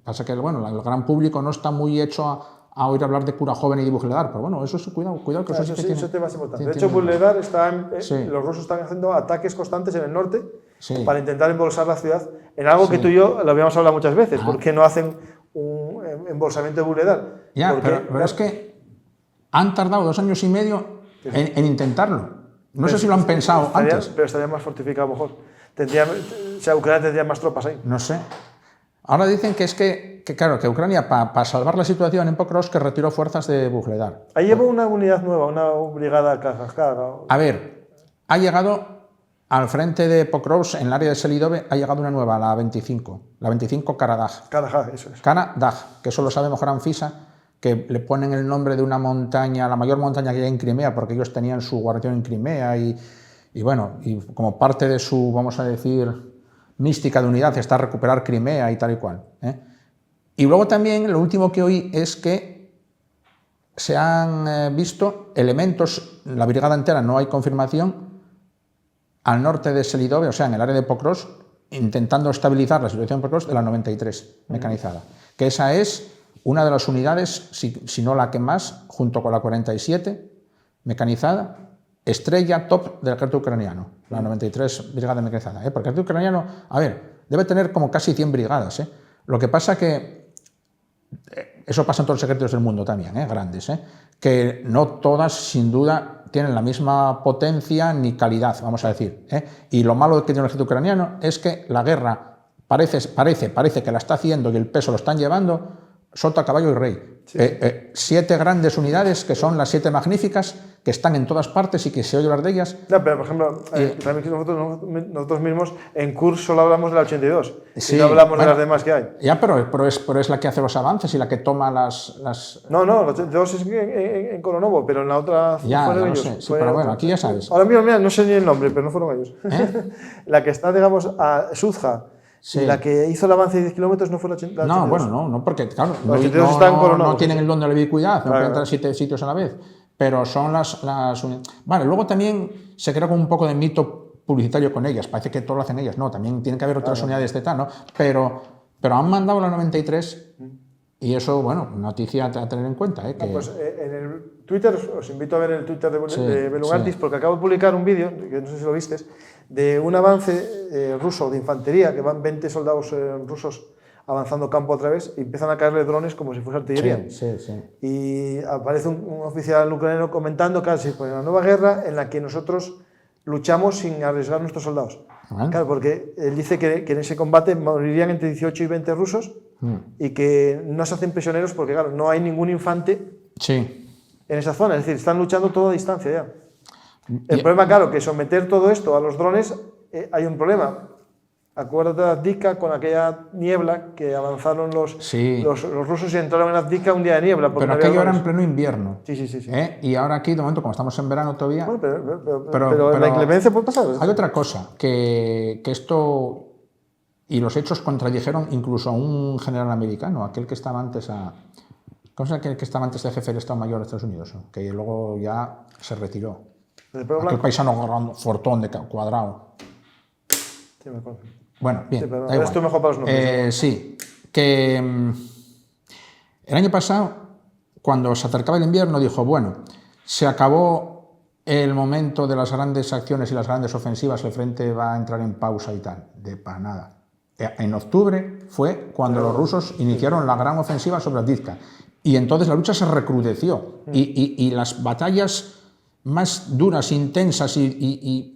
Pasa que bueno, el gran público no está muy hecho a oír hablar de Curajove ni de Vuhledar, pero bueno, eso sí, cuidado que eso te va a ser importante. De hecho, Vuhledar los rusos están haciendo ataques constantes en el norte para intentar embolsar la ciudad, en algo que tú y yo lo habíamos hablado muchas veces. ¿Por qué no hacen un embolsamiento de Vuhledar? Pero es que han tardado 2 años y medio en intentarlo. No sé si lo han pensado antes. Pero estaría más fortificado, mejor. Ucrania tendría más tropas ahí. No sé. Ahora dicen que claro, que Ucrania, para salvar la situación en Pokrovsk, que retiró fuerzas de Vuhledar. Ahí lleva una unidad nueva, una brigada Kazajstán. A ver, ha llegado al frente de Pokrovsk, en el área de Selidove, ha llegado una nueva, la 25 Karadag. Karadag, eso es. Karadag, que eso lo sabe mejor Anfisa, que le ponen el nombre de una montaña, la mayor montaña que hay en Crimea, porque ellos tenían su guarnición en Crimea y bueno, y como parte de su, vamos a decir, mística de unidad está recuperar Crimea y tal y cual. Y luego también lo último que oí es que se han visto elementos, la brigada entera no hay confirmación, al norte de Selidove, o sea, en el área de Pokrovsk, intentando estabilizar la situación de Pokrovsk, de la 93 mecanizada, que esa es una de las unidades, si no la que más, junto con la 47 mecanizada, estrella top del ejército ucraniano, la 93 brigada mecanizada. Porque el ejército ucraniano, a ver, debe tener como casi 100 brigadas. Lo que pasa que, eso pasa en todos los ejércitos del mundo también, grandes, que no todas, sin duda, tienen la misma potencia ni calidad, vamos a decir. Y lo malo que tiene el ejército ucraniano es que la guerra parece que la está haciendo y el peso lo están llevando sota, caballo y rey. 7 grandes unidades, que son las 7 magníficas, que están en todas partes y que se oye hablar de ellas. No, pero por ejemplo, también nosotros mismos en curso solo hablamos de la 82, y no hablamos de las demás que hay. Ya, pero es la que hace los avances y la que toma las... No, la 82 es en Koronovo, pero en la otra fueron ellos. Sí, pero bueno, aquí ya sabes. Ahora mismo, mira, no sé ni el nombre, pero no fueron ellos. La que está, digamos, a Suzja. Sí. La que hizo el avance de 10 kilómetros no fue la 82. No, bueno, no, porque claro, no tienen el don de la ubicuidad, no pueden entrar 7 sitios a la vez, pero son las Vale, luego también se crea como un poco de mito publicitario con ellas, parece que todo lo hacen ellas, no, también tienen que haber otras unidades de tal, ¿no? Pero han mandado la 93 y eso, bueno, noticia a tener en cuenta. Que... Pues en el Twitter, os invito a ver el Twitter de Belugantis, porque acabo de publicar un vídeo, que no sé si lo viste, de un avance ruso de infantería, que van 20 soldados rusos avanzando campo a través y empiezan a caerle drones como si fuese artillería. Sí. Y aparece un oficial ucraniano comentando casi pues, una nueva guerra en la que nosotros luchamos sin arriesgar nuestros soldados. Claro, porque él dice que en ese combate morirían entre 18 y 20 rusos y que no se hacen prisioneros porque, claro, no hay ningún infante en esa zona. Es decir, están luchando todo a distancia ya. El problema, claro, que someter todo esto a los drones, hay un problema. Acuérdate de Avdiivka con aquella niebla que avanzaron los rusos y entraron en Avdiivka un día de niebla. Pero aquello era en pleno invierno. Sí. Y ahora aquí, de momento, como estamos en verano todavía... Bueno, pero la inclemencia puede pasar. Hay otra cosa, que esto... Y los hechos contradijeron incluso a un general americano, aquel que estaba antes ¿cómo es aquel que estaba antes de jefe del Estado Mayor de Estados Unidos? Que luego ya se retiró. Aquel paisano fortón de cuadrado. Sí, me acuerdo. Bueno, bien. Sí, pero esto mejor para los nombres. Sí, que el año pasado, cuando se acercaba el invierno, dijo, bueno, se acabó el momento de las grandes acciones y las grandes ofensivas, el frente va a entrar en pausa y tal. Para nada. En octubre fue cuando los rusos iniciaron la gran ofensiva sobre Avdiivka. Y entonces la lucha se recrudeció. Y las batallas más duras, intensas y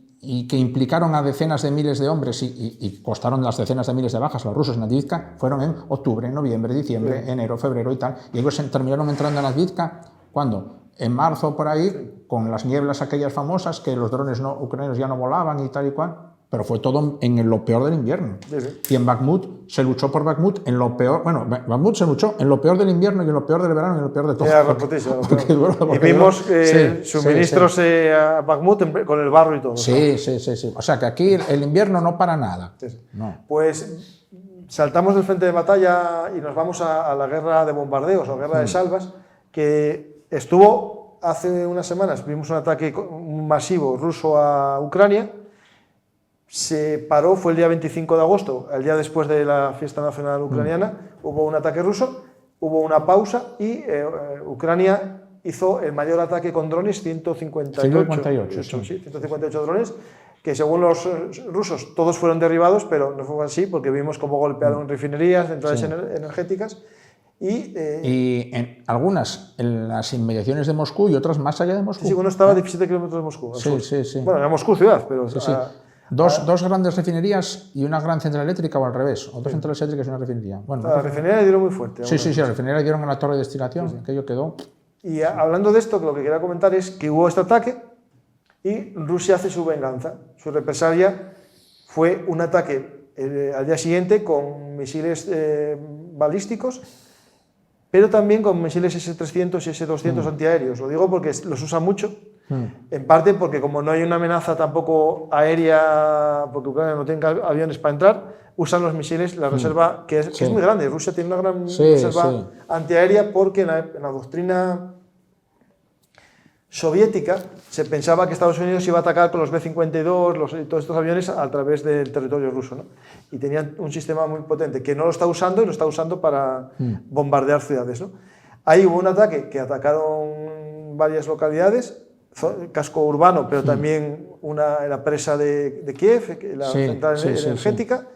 que implicaron a decenas de miles de hombres y costaron las decenas de miles de bajas a los rusos en Advizka fueron en octubre, noviembre, diciembre, enero, febrero y tal. Y ellos terminaron entrando en Advizka, ¿cuándo? En marzo por ahí, con las nieblas aquellas famosas, que los drones ucranianos ya no volaban y tal y cual. Pero fue todo en lo peor del invierno. Y en Bakhmut se luchó por Bakhmut en lo peor. Bueno, Bakhmut se luchó en lo peor del invierno y en lo peor del verano y en lo peor de todo. Y vimos suministros a Bakhmut con el barro y todo. Sí. O sea que aquí el invierno no para nada. No. Pues saltamos del frente de batalla y nos vamos a la guerra de bombardeos o guerra de salvas, que estuvo hace unas semanas. Vimos un ataque masivo ruso a Ucrania. Se paró, fue el día 25 de agosto, el día después de la fiesta nacional ucraniana, hubo un ataque ruso, hubo una pausa y Ucrania hizo el mayor ataque con drones, 158 drones, que según los rusos todos fueron derribados, pero no fue así porque vimos cómo golpearon refinerías, centrales energéticas. Y en algunas en las inmediaciones de Moscú y otras más allá de Moscú. Sí, uno estaba a 17 kilómetros de Moscú. Sí. Bueno, era Moscú ciudad, pero... Sí. Dos grandes refinerías y una gran central eléctrica, o al revés, o dos centrales eléctricas y una refinería. Bueno, la refinería le dieron muy fuerte. Sí, la refinería le dieron a la torre de destilación, aquello quedó... Y hablando de esto, lo que quería comentar es que hubo este ataque y Rusia hace su venganza. Su represalia fue un ataque al día siguiente con misiles balísticos, pero también con misiles S-300 y S-200 antiaéreos. Lo digo porque los usa mucho. En parte porque como no hay una amenaza tampoco aérea, porque Ucrania no tiene aviones para entrar, usan los misiles, la reserva, que es muy grande. Rusia tiene una gran reserva antiaérea porque en la doctrina soviética se pensaba que Estados Unidos iba a atacar con los B-52, todos estos aviones a través del territorio ruso, ¿no? Y tenían un sistema muy potente que no lo está usando y lo está usando para bombardear ciudades, ¿no? Ahí hubo un ataque que atacaron varias localidades, casco urbano, pero también la presa de Kiev, la central energética,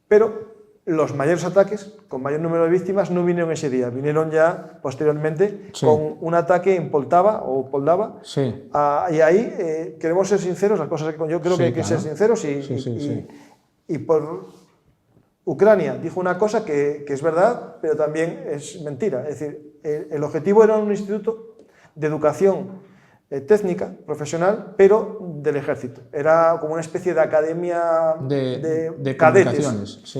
pero los mayores ataques, con mayor número de víctimas, no vinieron ese día, vinieron ya posteriormente con un ataque en Poltava o Poldava, y ahí queremos ser sinceros, las cosas que yo creo que hay que ser sinceros y por Ucrania dijo una cosa que es verdad, pero también es mentira, es decir, el objetivo era un instituto de educación técnica, profesional, pero del ejército. Era como una especie de academia de cadetes.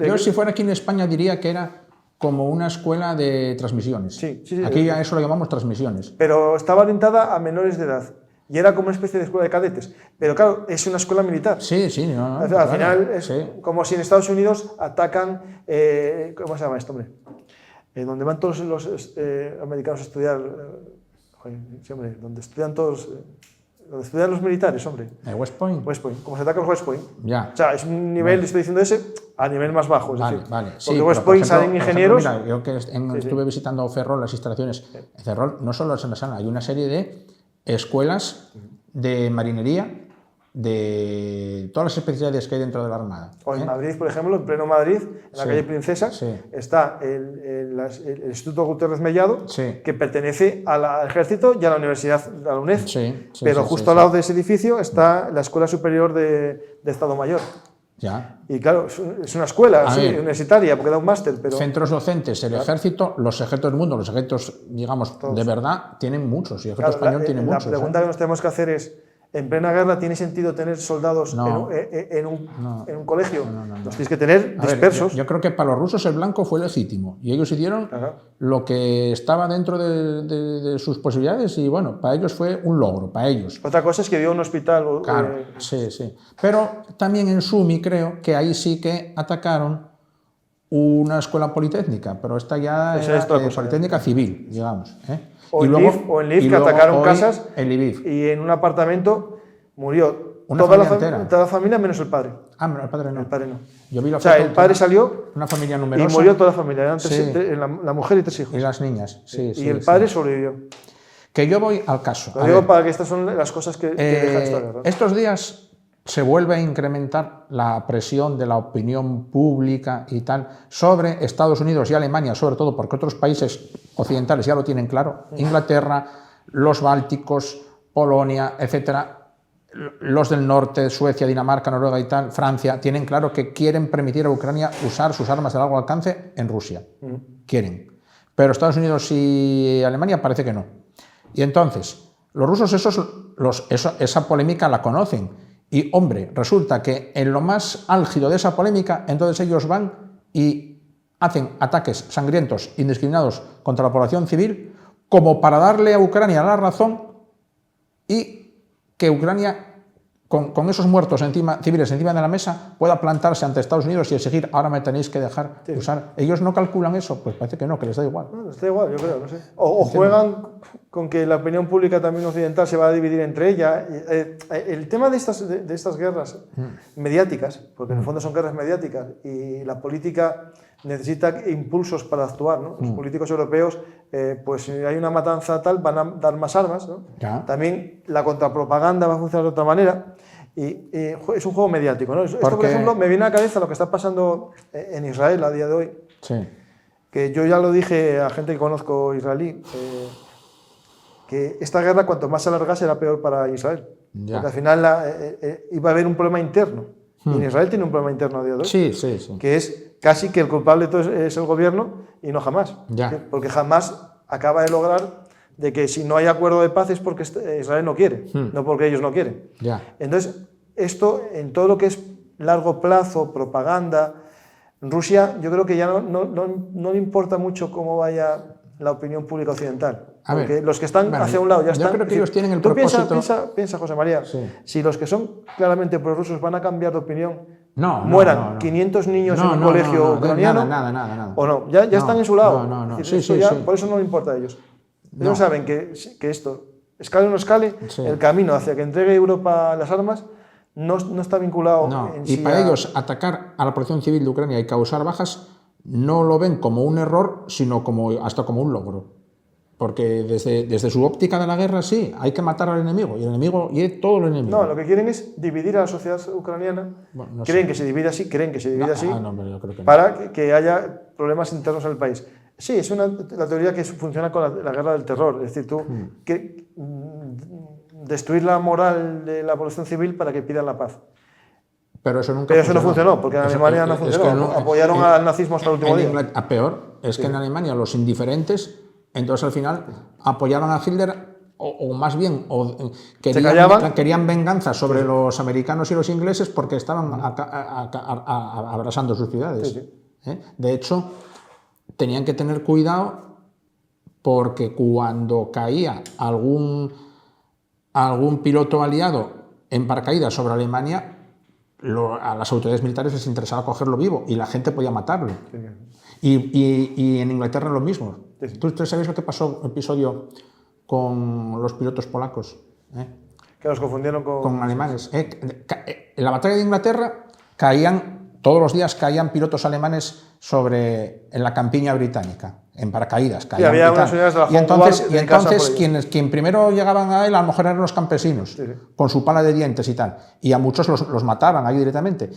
Yo, si fuera aquí en España, diría que era como una escuela de transmisiones. Aquí a eso lo llamamos transmisiones. Pero estaba orientada a menores de edad. Y era como una especie de escuela de cadetes. Pero claro, es una escuela militar. Al final es como si en Estados Unidos atacan... ¿cómo se llama esto, hombre? Donde van todos los americanos a estudiar... Sí, hombre, donde estudian los militares, hombre. West Point. Como se ataca el West Point. Ya. O sea, es un nivel, estoy diciendo ese, a nivel más bajo. Vale. Porque West Point salen ingenieros. Mira, yo que estuve visitando Ferrol, las instalaciones. En Ferrol no solo es en la sala, hay una serie de escuelas de marinería de todas las especialidades que hay dentro de la Armada. O en Madrid, por ejemplo, en pleno Madrid, en la calle Princesa, está el Instituto Gutiérrez Mellado, que pertenece al Ejército y a la Universidad de la UNED. Pero justo al lado de ese edificio está la Escuela Superior de Estado Mayor. Y claro, es una escuela universitaria, porque da un máster. Pero... Centros docentes, el Ejército, los ejércitos del mundo, los ejércitos, digamos, todos. De verdad, tienen muchos. Y el ejército español tiene muchos. La pregunta que nos tenemos que hacer es, ¿en plena guerra tiene sentido tener soldados en un colegio? Los tienes que tener dispersos. Yo creo que para los rusos el blanco fue legítimo y ellos hicieron lo que estaba dentro de sus posibilidades y bueno, para ellos fue un logro, para ellos. Otra cosa es que dio un hospital. Claro, sí. Pero también en Sumi creo que ahí sí que atacaron una escuela politécnica, pero esta ya era politécnica civil, digamos. O en Lviv, que atacaron casas y en un apartamento murió toda la familia menos el padre. El padre no. El padre no. Yo vi la foto, el padre salió una familia numerosa, y murió toda la familia. Eran la mujer y 3 hijos. Y las niñas, y el padre sobrevivió. Que yo voy al caso. Lo digo para que estas son las cosas que deja esta guerra. Estos días se vuelve a incrementar la presión de la opinión pública y tal sobre Estados Unidos y Alemania, sobre todo porque otros países occidentales ya lo tienen claro, Inglaterra, los bálticos, Polonia, etcétera, los del norte, Suecia, Dinamarca, Noruega y tal, Francia, tienen claro que quieren permitir a Ucrania usar sus armas de largo alcance en Rusia. Quieren. Pero Estados Unidos y Alemania parece que no. Y entonces, los rusos esa polémica la conocen. Y, hombre, resulta que en lo más álgido de esa polémica, entonces ellos van y hacen ataques sangrientos, indiscriminados contra la población civil, como para darle a Ucrania la razón y que Ucrania, con esos muertos civiles encima de la mesa, pueda plantarse ante Estados Unidos y exigir, ahora me tenéis que dejar usar. ¿Ellos no calculan eso? Pues parece que no, que les da igual. No, les da igual, yo creo, no sé. O juegan con que la opinión pública también occidental se va a dividir entre ella. El tema de estas guerras mediáticas, porque en el fondo son guerras mediáticas, y la política necesita impulsos para actuar, ¿no? Los políticos europeos, pues si hay una matanza tal, van a dar más armas, ¿no? También la contrapropaganda va a funcionar de otra manera. Y es un juego mediático, ¿no? Esto, por ejemplo, me viene a la cabeza lo que está pasando en Israel a día de hoy. Sí. Que yo ya lo dije a gente que conozco israelí, que esta guerra cuanto más se alargase era peor para Israel. Porque al final iba a haber un problema interno. Y en Israel tiene un problema interno a día de hoy. Sí, sí, sí. Que es casi que el culpable de todo es el gobierno y no Hamás. Porque Hamás acaba de lograr de que si no hay acuerdo de paz es porque Israel no quiere, no porque ellos no quieren. Entonces, esto en todo lo que es largo plazo, propaganda, Rusia yo creo que ya no le importa mucho cómo vaya la opinión pública occidental. Porque los que están hacia un lado ya están... Yo creo que ellos tienen el propósito... Piensa, José María, si los que son claramente prorrusos van a cambiar de opinión, mueran 500 niños en un colegio ucraniano, nada. o no, ya están en su lado. Por eso no le importa a ellos. Ellos saben que esto, escale o no escale, el camino hacia que entregue Europa las armas no está vinculado en sí. Y para ellos atacar a la población civil de Ucrania y causar bajas no lo ven como un error, sino hasta como un logro. Porque desde su óptica de la guerra, sí, hay que matar al enemigo, y el enemigo y todo el enemigo. No, lo que quieren es dividir a la sociedad ucraniana. Creen que se divide así, yo creo que para que haya problemas internos en el país. Sí, es la teoría que funciona con la guerra del terror. Es decir, destruir la moral de la población civil para que pidan la paz. Pero eso nunca no funcionó, porque en Alemania no funcionó. Apoyaron al nazismo hasta el último día. A peor, es que en Alemania los indiferentes, entonces al final apoyaban a Hitler, o más bien querían venganza sobre los americanos y los ingleses porque estaban abrasando sus ciudades. De hecho, tenían que tener cuidado porque cuando caía algún piloto aliado en paracaídas sobre Alemania, a las autoridades militares les interesaba cogerlo vivo y la gente podía matarlo. Y en Inglaterra lo mismo. ¿Tú sabes lo que pasó episodio con los pilotos polacos? Que los confundieron con alemanes. En la batalla de Inglaterra todos los días caían pilotos alemanes en la campiña británica, en paracaídas. Y entonces quien primero llegaban a él a lo mejor eran los campesinos, con su pala de dientes y tal. Y a muchos los mataban ahí directamente.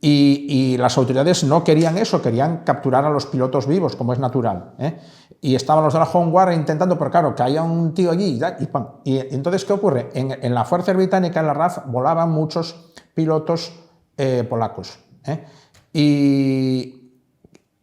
Y las autoridades no querían eso, querían capturar a los pilotos vivos, como es natural. Y estaban los de la Home Guard intentando, pero claro, caía un tío allí y ¡pam! Y entonces, ¿qué ocurre? En la Fuerza Británica, en la RAF, volaban muchos pilotos polacos. Y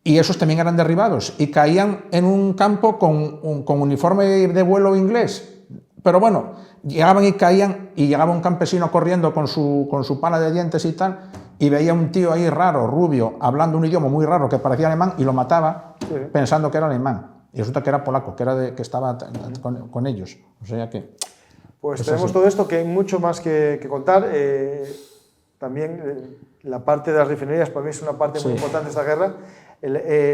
esos también eran derribados y caían en un campo con uniforme de vuelo inglés. Pero bueno, llegaban y caían y llegaba un campesino corriendo con su pala de dientes y tal, y veía un tío ahí raro, rubio, hablando un idioma muy raro que parecía alemán y lo mataba pensando que era alemán. Y resulta que era polaco, que estaba con ellos. O sea que... Pues tenemos todo esto, que hay mucho más que contar. También la parte de las refinerías para mí es una parte muy importante de esta guerra.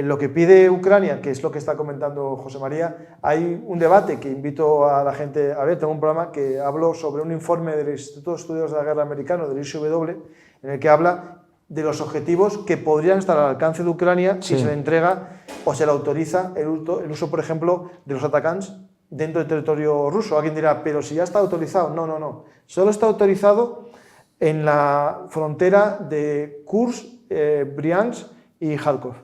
Lo que pide Ucrania, que es lo que está comentando José María, hay un debate que invito a la gente a ver. Tengo un programa que hablo sobre un informe del Instituto de Estudios de la Guerra Americano, del ISW, en el que habla de los objetivos que podrían estar al alcance de Ucrania si se le entrega o se le autoriza el uso, por ejemplo, de los Atacams dentro del territorio ruso. Alguien dirá, pero si ya está autorizado. No. Solo está autorizado en la frontera de Kursk, Briansk y Kharkiv.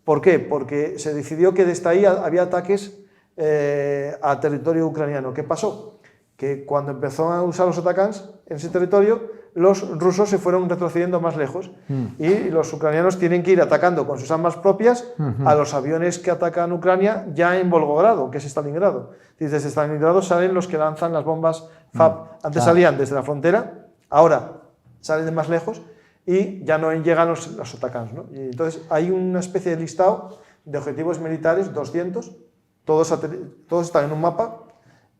¿Por qué? Porque se decidió que desde ahí había ataques a territorio ucraniano. ¿Qué pasó? Que cuando empezó a usar los Atacams en ese territorio, los rusos se fueron retrocediendo más lejos y los ucranianos tienen que ir atacando con sus armas propias a los aviones que atacan Ucrania ya en Volgogrado, que es Stalingrado. Desde Stalingrado salen los que lanzan las bombas FAB. Antes salían desde la frontera, ahora salen de más lejos y ya no llegan los Atacams, ¿no? Y entonces hay una especie de listado de objetivos militares, 200, todos están en un mapa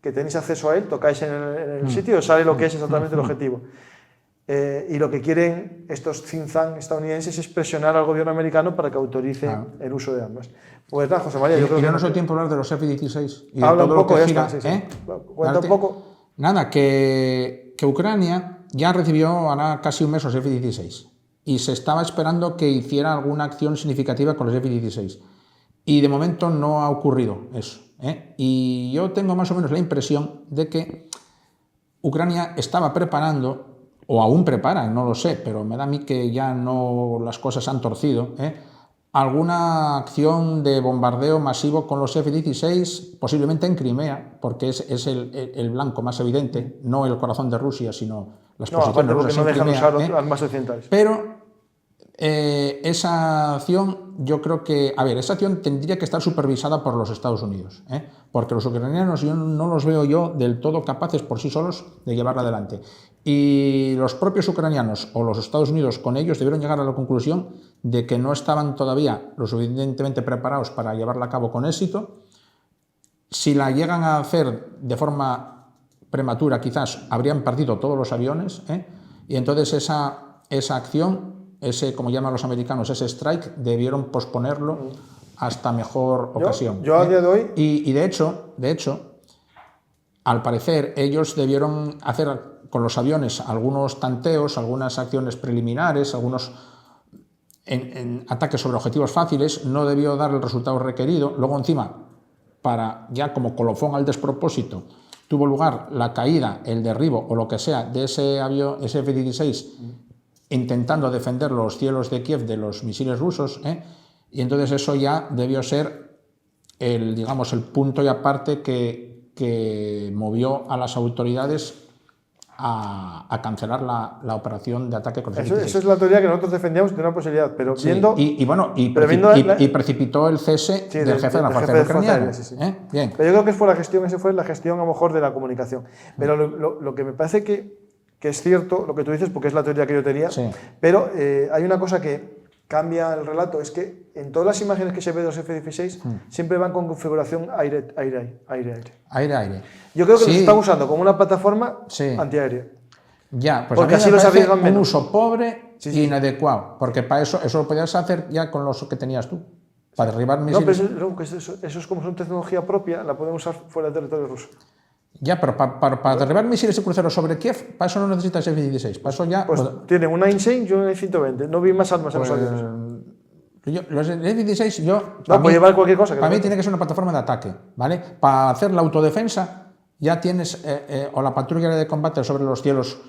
que tenéis acceso a él, tocáis en el sitio y os sale lo que es exactamente el objetivo. Y lo que quieren estos think tank estadounidenses es presionar al gobierno americano para que autorice el uso de armas. Pues nada, José María, yo creo que... no nos dio tiempo a hablar de los F-16 y de habla todo un poco lo que de gira, esta, sí. Cuenta un poco. Nada, que Ucrania ya recibió hará casi un mes los F-16 y se estaba esperando que hiciera alguna acción significativa con los F-16 y de momento no ha ocurrido eso. Y yo tengo más o menos la impresión de que Ucrania estaba preparando, o aún prepara, no lo sé, pero me da a mí que ya no las cosas han torcido, alguna acción de bombardeo masivo con los F-16, posiblemente en Crimea, porque es el blanco más evidente, no el corazón de Rusia, sino las posiciones rusas en Crimea. No dejan usar armas occidentales. Pero esa acción, yo creo que, esa acción tendría que estar supervisada por los Estados Unidos, porque los ucranianos yo no los veo yo del todo capaces por sí solos de llevarla adelante. Y los propios ucranianos o los Estados Unidos con ellos debieron llegar a la conclusión de que no estaban todavía lo suficientemente preparados para llevarla a cabo con éxito. Si la llegan a hacer de forma prematura, quizás habrían perdido todos los aviones, y entonces esa acción, como llaman los americanos, ese strike, debieron posponerlo hasta mejor ocasión. Yo a día de hoy... Y de hecho, al parecer, ellos debieron hacer con los aviones algunos tanteos, algunas acciones preliminares, algunos en ataques sobre objetivos fáciles, no debió dar el resultado requerido. Luego, encima, ya como colofón al despropósito, tuvo lugar la caída, el derribo o lo que sea de ese avión, ese F-16, intentando defender los cielos de Kiev de los misiles rusos, y entonces eso ya debió ser el punto y aparte que movió a las autoridades a cancelar la operación de ataque con Esa es la teoría que nosotros defendíamos de una posibilidad, pero viendo... Y precipitó el cese del jefe de la Fuerza Ucraniana. Bien. Pero yo creo que fue la gestión a lo mejor de la comunicación. Pero lo que me parece que es cierto lo que tú dices, porque es la teoría que yo tenía, pero hay una cosa que cambia el relato, es que en todas las imágenes que se ve de los F-16 siempre van con configuración aire-aire. Yo creo que los están usando como una plataforma antiaérea. Ya, pues porque a mí así me los parece arriesgan menos. Un uso pobre e inadecuado, porque para eso lo podías hacer ya con los que tenías tú, para derribar misiles. No, pero eso es como son tecnología propia, la podemos usar fuera del territorio ruso. Ya, pero para derribar misiles y cruceros sobre Kiev, para eso no necesitas F-16. Para eso ya... Pues tienen una InSame y una I-120. No vi más armas en los aviones. Los F-16, puede llevar cualquier cosa. Para mí tiene que ser una plataforma de ataque, ¿vale? Para hacer la autodefensa ya tienes, o la patrulla de combate sobre los cielos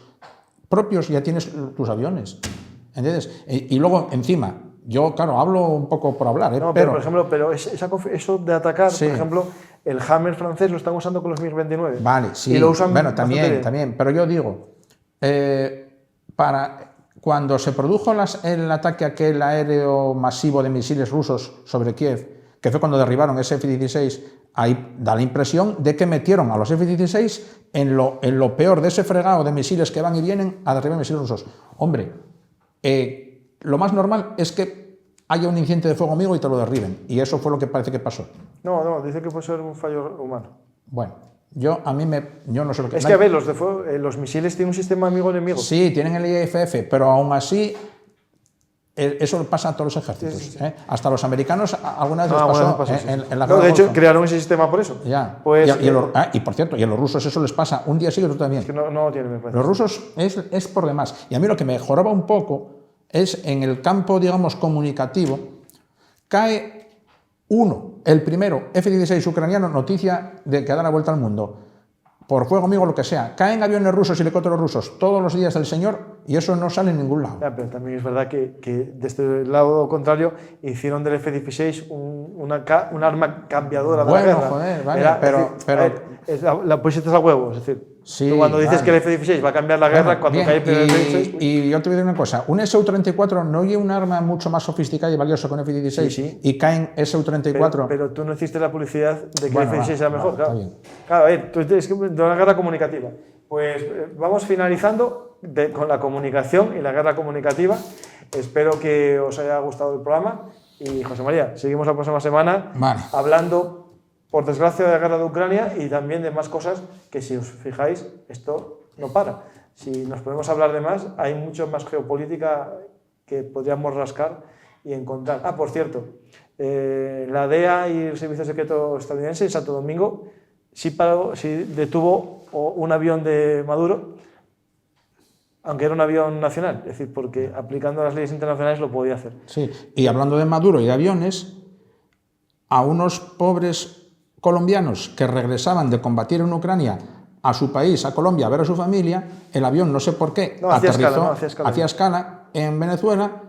propios, ya tienes tus aviones, ¿entiendes? Y luego, encima, yo, claro, hablo un poco por hablar, No, pero por ejemplo, eso de atacar, por ejemplo, el Hammer francés lo están usando con los MiG-29. Vale, sí. Y lo usan también. Pero yo digo, cuando se produjo el ataque aquel aéreo masivo de misiles rusos sobre Kiev, que fue cuando derribaron ese F-16, ahí da la impresión de que metieron a los F-16 en lo peor de ese fregado de misiles que van y vienen a derribar misiles rusos. Hombre, lo más normal es que haya un incidente de fuego amigo y te lo derriben. Y eso fue lo que parece que pasó. No, dice que puede ser un fallo humano. Bueno, yo no sé lo que... Es que, a ver, los misiles tienen un sistema amigo-enemigo. Sí, tienen el IFF, pero aún así eso pasa a todos los ejércitos. Sí. Hasta los americanos alguna vez les pasó en la guerra. De hecho, crearon ese sistema por eso. Ya. Pues, y por cierto, y a los rusos eso les pasa un día sí y otro también. Es que no tiene, me parece. Los rusos es por demás. Y a mí lo que me joroba un poco es en el campo, digamos, comunicativo, cae el primero, F-16 ucraniano, noticia de que da la vuelta al mundo, por fuego amigo, lo que sea, caen aviones rusos y helicópteros rusos todos los días del señor, y eso no sale en ningún lado. Ya, pero también es verdad que desde el lado contrario hicieron del F-16 un arma cambiadora de la guerra. Joder, vale, pero la pusiste a huevo, es decir, sí, tú cuando dices vale, que el F-16 va a cambiar la guerra, cuando bien, cae el F-16... y yo te voy a decir una cosa, un Su-34 no es un arma mucho más sofisticada y valiosa que un F-16, sí. y caen Su-34... Pero tú no hiciste la publicidad de que Bueno, el F-16 era mejor, claro. está bien. Claro, a ver, tú tienes que de una guerra comunicativa. Pues vamos finalizando con la comunicación y la guerra comunicativa. Espero que os haya gustado el programa y José María, seguimos la próxima semana hablando, por desgracia, de la guerra de Ucrania y también de más cosas que, si os fijáis, esto no para. Si nos podemos hablar de más, hay mucho más geopolítica que podríamos rascar y encontrar. Ah, por cierto, la DEA y el Servicio Secreto estadounidense en Santo Domingo sí detuvo un avión de Maduro, aunque era un avión nacional, es decir, porque aplicando las leyes internacionales lo podía hacer. Sí, y hablando de Maduro y de aviones, a unos pobres colombianos que regresaban de combatir en Ucrania a su país, a Colombia, a ver a su familia, el avión, no sé por qué, aterrizó, hacía escala en Venezuela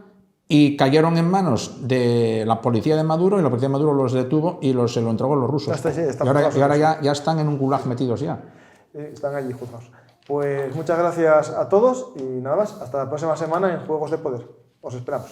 y cayeron en manos de la policía de Maduro y la policía de Maduro los detuvo y se lo entregó a los rusos. Y ahora ya están en un gulag metidos ya. Están allí juzgados. Pues muchas gracias a todos y nada más, hasta la próxima semana en Juegos de Poder. Os esperamos.